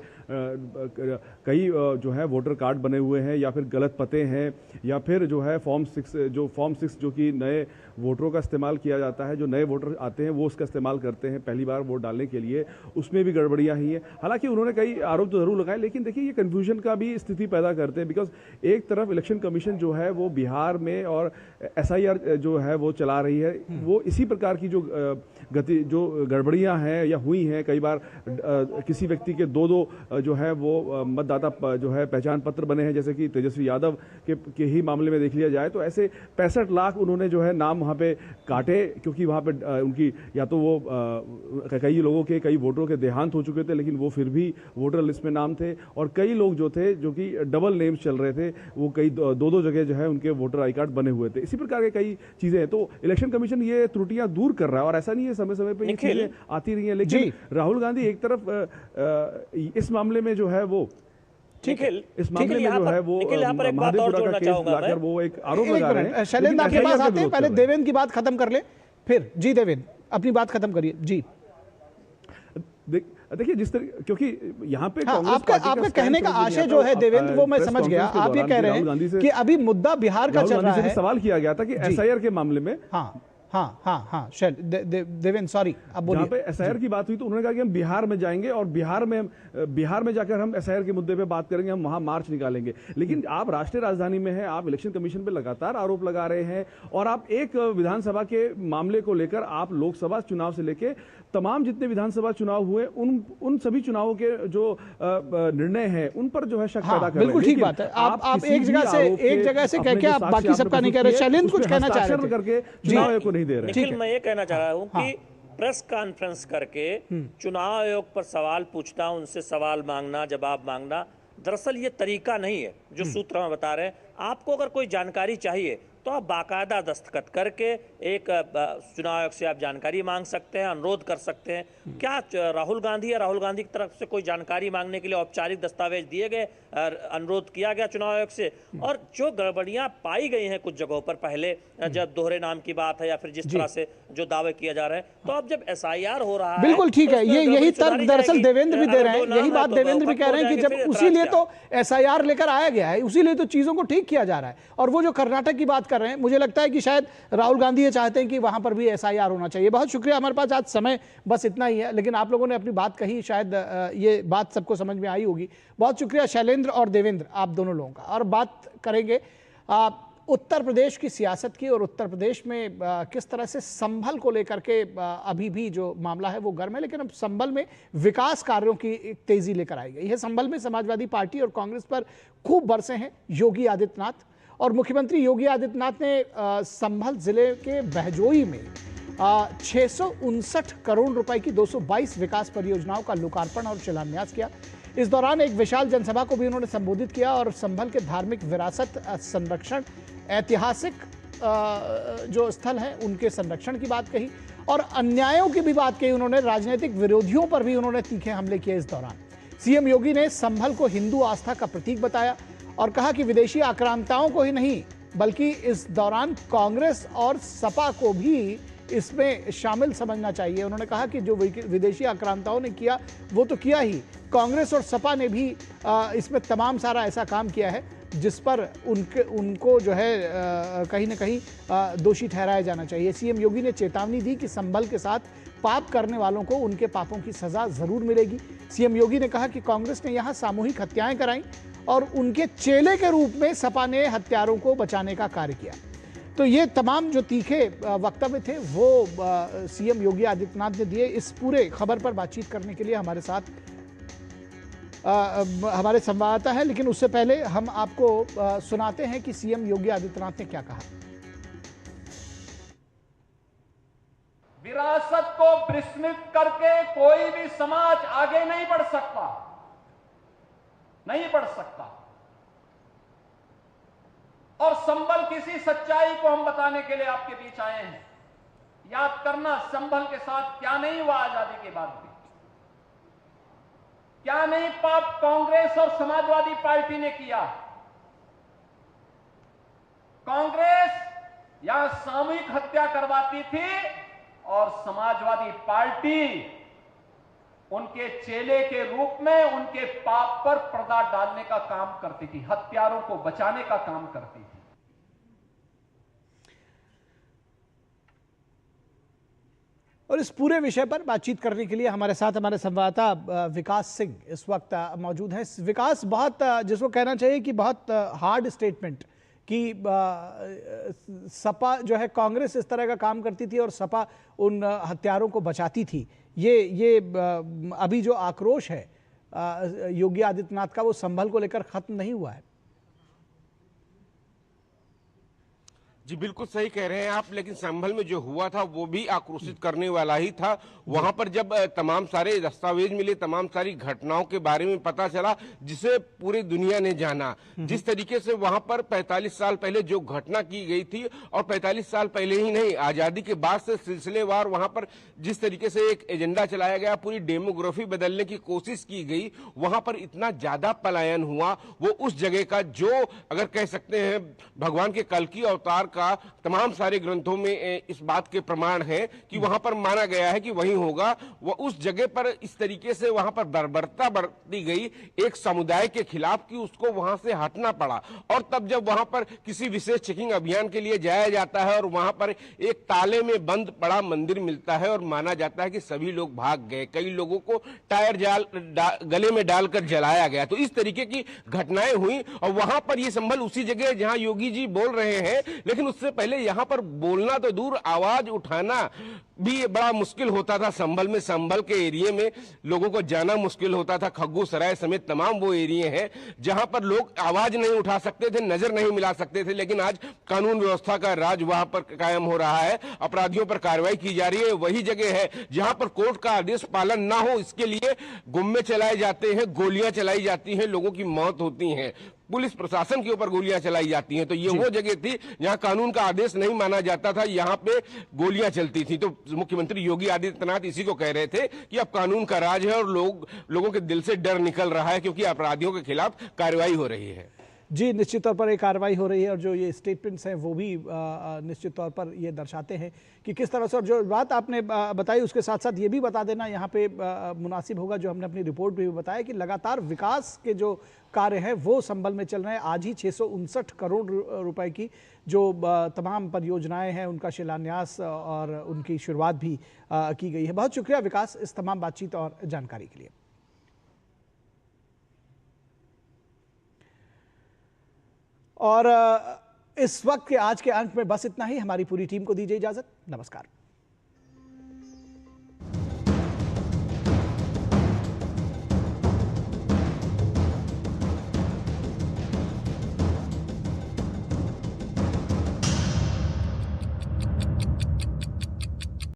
कई जो है वोटर कार्ड बने हुए हैं या फिर गलत पते हैं या फिर जो है फॉर्म 6 जो कि नए वोटरों का इस्तेमाल किया जाता है, जो नए वोटर आते हैं वो उसका इस्तेमाल करते हैं पहली बार वोट डालने के लिए, उसमें भी गड़बड़ियाँ ही हैं। हालांकि उन्होंने कई आरोप तो जरूर लगाए, लेकिन देखिए ये कन्फ्यूजन का भी स्थिति पैदा करते हैं, बिकॉज एक तरफ इलेक्शन कमीशन जो है वो बिहार में और SIR जो है वो चला रही है, वो इसी प्रकार की जो गड़बड़ियाँ हैं या हुई हैं, कई बार किसी व्यक्ति के दो जो है वो मतदाता जो है पहचान पत्र बने हैं, जैसे कि तेजस्वी यादव के ही मामले में देख लिया जाए तो ऐसे 65 लाख उन्होंने जो है नाम वहाँ पे काटे, क्योंकि वहाँ पे उनकी या तो वो कई लोगों के कई वोटरों के देहांत हो चुके थे लेकिन वो फिर भी वोटर लिस्ट में नाम थे, और कई लोग जो थे जो कि डबल नेम्स चल रहे थे, वो कई दो जगह जो है उनके वोटर आई कार्ड बने हुए थे। इसी प्रकार के कई चीजें हैं, तो इलेक्शन कमीशन ये त्रुटियां दूर कर रहा है और ऐसा नहीं है समय समय पर ये चीजें आती रही हैं, लेकिन राहुल गांधी एक तरफ इस मामले में जो है वो इस मामले में जो है वो महादेवपुरा का केस लाकर वो एक आरोप लगा रहे हैं। शैलेंद्र आपके पास आते हैं, पहले देवेंद्र की बात खत्म कर ले, फिर जी देवेंद्र अपनी बात खत्म करिए जी। देखिए जिस तरह, क्योंकि यहाँ पे आपका कहने का आशय जो है देवेंद्र वो मैं समझ गया, आप ये कह रहे हैं कि अभी मुद्दा बिहार का चल रहा है। सवाल किया गया था कि SIR के मामले में हाँ देवेंद्र सॉरी अब बोलिए। जहाँ पे SIR की बात हुई तो उन्होंने कहा कि हम बिहार में जाएंगे और बिहार में जाकर हम SIR के मुद्दे पे बात करेंगे, हम वहां मार्च निकालेंगे। लेकिन आप राष्ट्रीय राजधानी में हैं, आप इलेक्शन कमीशन पे लगातार आरोप लगा रहे हैं और आप एक विधानसभा के मामले को लेकर आप लोकसभा चुनाव से लेके तमाम जितने विधानसभा चुनाव हुए उन सभी चुनावों के जो निर्णय है उन पर जो है शक पैदा कर रहे हैं। बिल्कुल ठीक बात है, आप एक जगह से कह के आप बाकी सबका नहीं कह रहे। शैलेंद्र कुछ कहना चाह रहे थे करके चुनाव आयोग को नहीं दे रहे। निखिल मैं ये कहना चाह रहा हूँ कि प्रेस कॉन्फ्रेंस करके चुनाव आयोग पर सवाल पूछना, उनसे सवाल मांगना, जवाब मांगना, दरअसल ये तरीका नहीं है जो सूत्र में बता रहे हैं। आपको अगर कोई जानकारी चाहिए तो आप बाकायदा दस्तखत करके एक चुनाव आयोग से आप जानकारी मांग सकते हैं, अनुरोध कर सकते हैं। क्या राहुल गांधी या राहुल गांधी की तरफ से कोई जानकारी मांगने के लिए औपचारिक दस्तावेज दिए गए, अनुरोध किया गया चुनाव आयोग से? और जो गड़बड़ियां पाई गई हैं कुछ जगहों पर, पहले जब दोहरे नाम की बात है या फिर जिस तरह से जो दावे किए जा रहे हैं, तो अब जब SIR हो रहा है, बिल्कुल ठीक है, यही तर्क दरअसल देवेंद्र भी दे रहे हैं, यही बात देवेंद्र भी कह रहे हैं कि जब उसी लिए तो SIR लेकर आया गया है, उसी लिए तो चीजों को ठीक किया जा रहा है। और वो जो कर्नाटक की बात कर रहे हैं, मुझे लगता है कि शायद राहुल गांधी ये चाहते हैं कि वहां पर भी SIR होना चाहिए। बहुत शुक्रिया, हमारे पास आज समय बस इतना ही है, लेकिन आप लोगों ने अपनी बात कही, शायद ये बात सबको समझ में आई होगी। बहुत शुक्रिया शैलेंद्र और देवेंद्र, आप दोनों लोगों का। और बात करेंगे उत्तर प्रदेश की सियासत की, और उत्तर प्रदेश में किस तरह से संभल को लेकर के अभी भी जो मामला है वो गर्म है, लेकिन अब संभल में विकास कार्यों की एक तेजी लेकर आई गई है। संभल में समाजवादी पार्टी और कांग्रेस पर खूब बरसे हैं योगी आदित्यनाथ, और मुख्यमंत्री योगी आदित्यनाथ ने संभल जिले के बहजोई में 659 करोड़ रुपए की 222 विकास परियोजनाओं का लोकार्पण और शिलान्यास किया। इस दौरान एक विशाल जनसभा को भी उन्होंने संबोधित किया और संभल के धार्मिक विरासत संरक्षण, ऐतिहासिक जो स्थल हैं उनके संरक्षण की बात कही और अन्यायों की भी बात कही उन्होंने। राजनीतिक विरोधियों पर भी उन्होंने तीखे हमले किए। इस दौरान सीएम योगी ने संभल को हिंदू आस्था का प्रतीक बताया और कहा कि विदेशी आक्रांताओं को ही नहीं बल्कि इस दौरान कांग्रेस और सपा को भी इसमें शामिल समझना चाहिए। उन्होंने कहा कि जो विदेशी आक्रांताओं ने किया वो तो किया ही, कांग्रेस और सपा ने भी इसमें तमाम सारा ऐसा काम किया है जिस पर उनको जो है कहीं ना कहीं दोषी ठहराया जाना चाहिए। सीएम योगी ने चेतावनी दी कि संभल के साथ पाप करने वालों को उनके पापों की सजा जरूर मिलेगी। सीएम योगी ने कहा कि कांग्रेस ने यहाँ सामूहिक हत्याएं कराई और उनके चेले के रूप में सपा ने हत्यारों को बचाने का कार्य किया। तो ये तमाम जो तीखे वक्तव्य थे वो सीएम योगी आदित्यनाथ ने दिए। इस पूरे खबर पर बातचीत करने के लिए हमारे साथ हमारे संवाददाता है, लेकिन उससे पहले हम आपको सुनाते हैं कि सीएम योगी आदित्यनाथ ने क्या कहा। विरासत को विस्मृत करके कोई भी समाज आगे नहीं बढ़ सकता, नहीं बढ़ सकता। और संभल किसी सच्चाई को हम बताने के लिए आपके बीच आए हैं। याद करना संभल के साथ क्या नहीं हुआ आजादी के बाद भी। क्या नहीं पाप कांग्रेस और समाजवादी पार्टी ने किया? कांग्रेस यहां सामूहिक हत्या करवाती थी और समाजवादी पार्टी उनके चेले के रूप में उनके पाप पर पर्दा डालने का काम करती थी, हत्यारों को बचाने का काम करती थी। और इस पूरे विषय पर बातचीत करने के लिए हमारे साथ हमारे संवाददाता विकास सिंह इस वक्त मौजूद हैं। विकास, बहुत जिसको कहना चाहिए कि बहुत हार्ड स्टेटमेंट कि सपा जो है, कांग्रेस इस तरह का काम करती थी और सपा उन हत्यारों को बचाती थी। ये अभी जो आक्रोश है योगी आदित्यनाथ का, वो संभल को लेकर खत्म नहीं हुआ है। जी बिल्कुल सही कह रहे हैं आप, लेकिन संभल में जो हुआ था वो भी आक्रोशित करने वाला ही था। वहां पर जब तमाम सारे दस्तावेज मिले, तमाम सारी घटनाओं के बारे में पता चला जिसे पूरी दुनिया ने जाना, जिस तरीके से वहां पर 45 साल पहले जो घटना की गई थी, और 45 साल पहले ही नहीं, आजादी के बाद से सिलसिलेवार वहां पर जिस तरीके से एक एजेंडा चलाया गया, पूरी डेमोग्राफी बदलने की कोशिश की गई, वहां पर इतना ज्यादा पलायन हुआ, वो उस जगह का जो अगर कह सकते हैं भगवान के कल्कि अवतार का तमाम सारे ग्रंथों में इस बात के प्रमाण है कि वहां पर माना गया है कि वही होगा। वो उस जगह पर इस तरीके से वहां पर बर्बरता बरती गई एक समुदाय के खिलाफ कि उसको वहां से हटना पड़ा। और तब जब वहां पर किसी विशेष चेकिंग अभियान के लिए जाया जाता है और वहां पर एक ताले में बंद पड़ा मंदिर मिलता है और माना जाता है कि सभी लोग भाग गए, कई लोगों को टायर जाल गले में डालकर जलाया गया। तो इस तरीके की घटनाएं हुई और वहां पर ये संभल उसी जगह जहां योगी जी बोल रहे हैं, लेकिन उससे पहले यहां पर बोलना तो दूर, आवाज उठाना भी बड़ा मुश्किल होता था। संभल में, संभल के एरिया में लोगों को जाना मुश्किल होता था। खग्गू सराय समेत तमाम वो एरिया हैं जहां पर लोग आवाज नहीं उठा सकते थे, नजर नहीं मिला सकते थे। लेकिन आज कानून व्यवस्था का राज वहां पर कायम हो रहा है, अपराधियों पर कार्रवाई की जा रही है। वही जगह है जहां पर कोर्ट का आदेश पालन ना हो इसके लिए गुम्मे चलाए जाते हैं, गोलियां चलाई जाती हैं, लोगों की मौत होती है, पुलिस प्रशासन के ऊपर गोलियां चलाई जाती हैं। तो ये वो जगह थी जहां कानून का आदेश नहीं माना जाता था, यहां पे गोलियां चलती थी। तो मुख्यमंत्री योगी आदित्यनाथ इसी को कह रहे थे कि अब कानून का राज है और लोगों के दिल से डर निकल रहा है क्योंकि अपराधियों के खिलाफ कार्रवाई हो रही है। जी, निश्चित तौर पर एक कार्रवाई हो रही है और जो ये स्टेटमेंट्स हैं वो भी निश्चित तौर पर ये दर्शाते हैं कि किस तरह से। और जो बात आपने बताई उसके साथ साथ ये भी बता देना यहाँ पे मुनासिब होगा, जो हमने अपनी रिपोर्ट में भी बताया कि लगातार विकास के जो कार्य हैं वो संभल में चल रहे हैं। आज ही 659 करोड़ रुपए की जो तमाम परियोजनाएं हैं उनका शिलान्यास और उनकी शुरुआत भी की गई है। बहुत शुक्रिया विकास इस तमाम बातचीत और जानकारी के लिए। और इस वक्त के आज के अंक में बस इतना ही। हमारी पूरी टीम को दीजिए इजाजत। नमस्कार।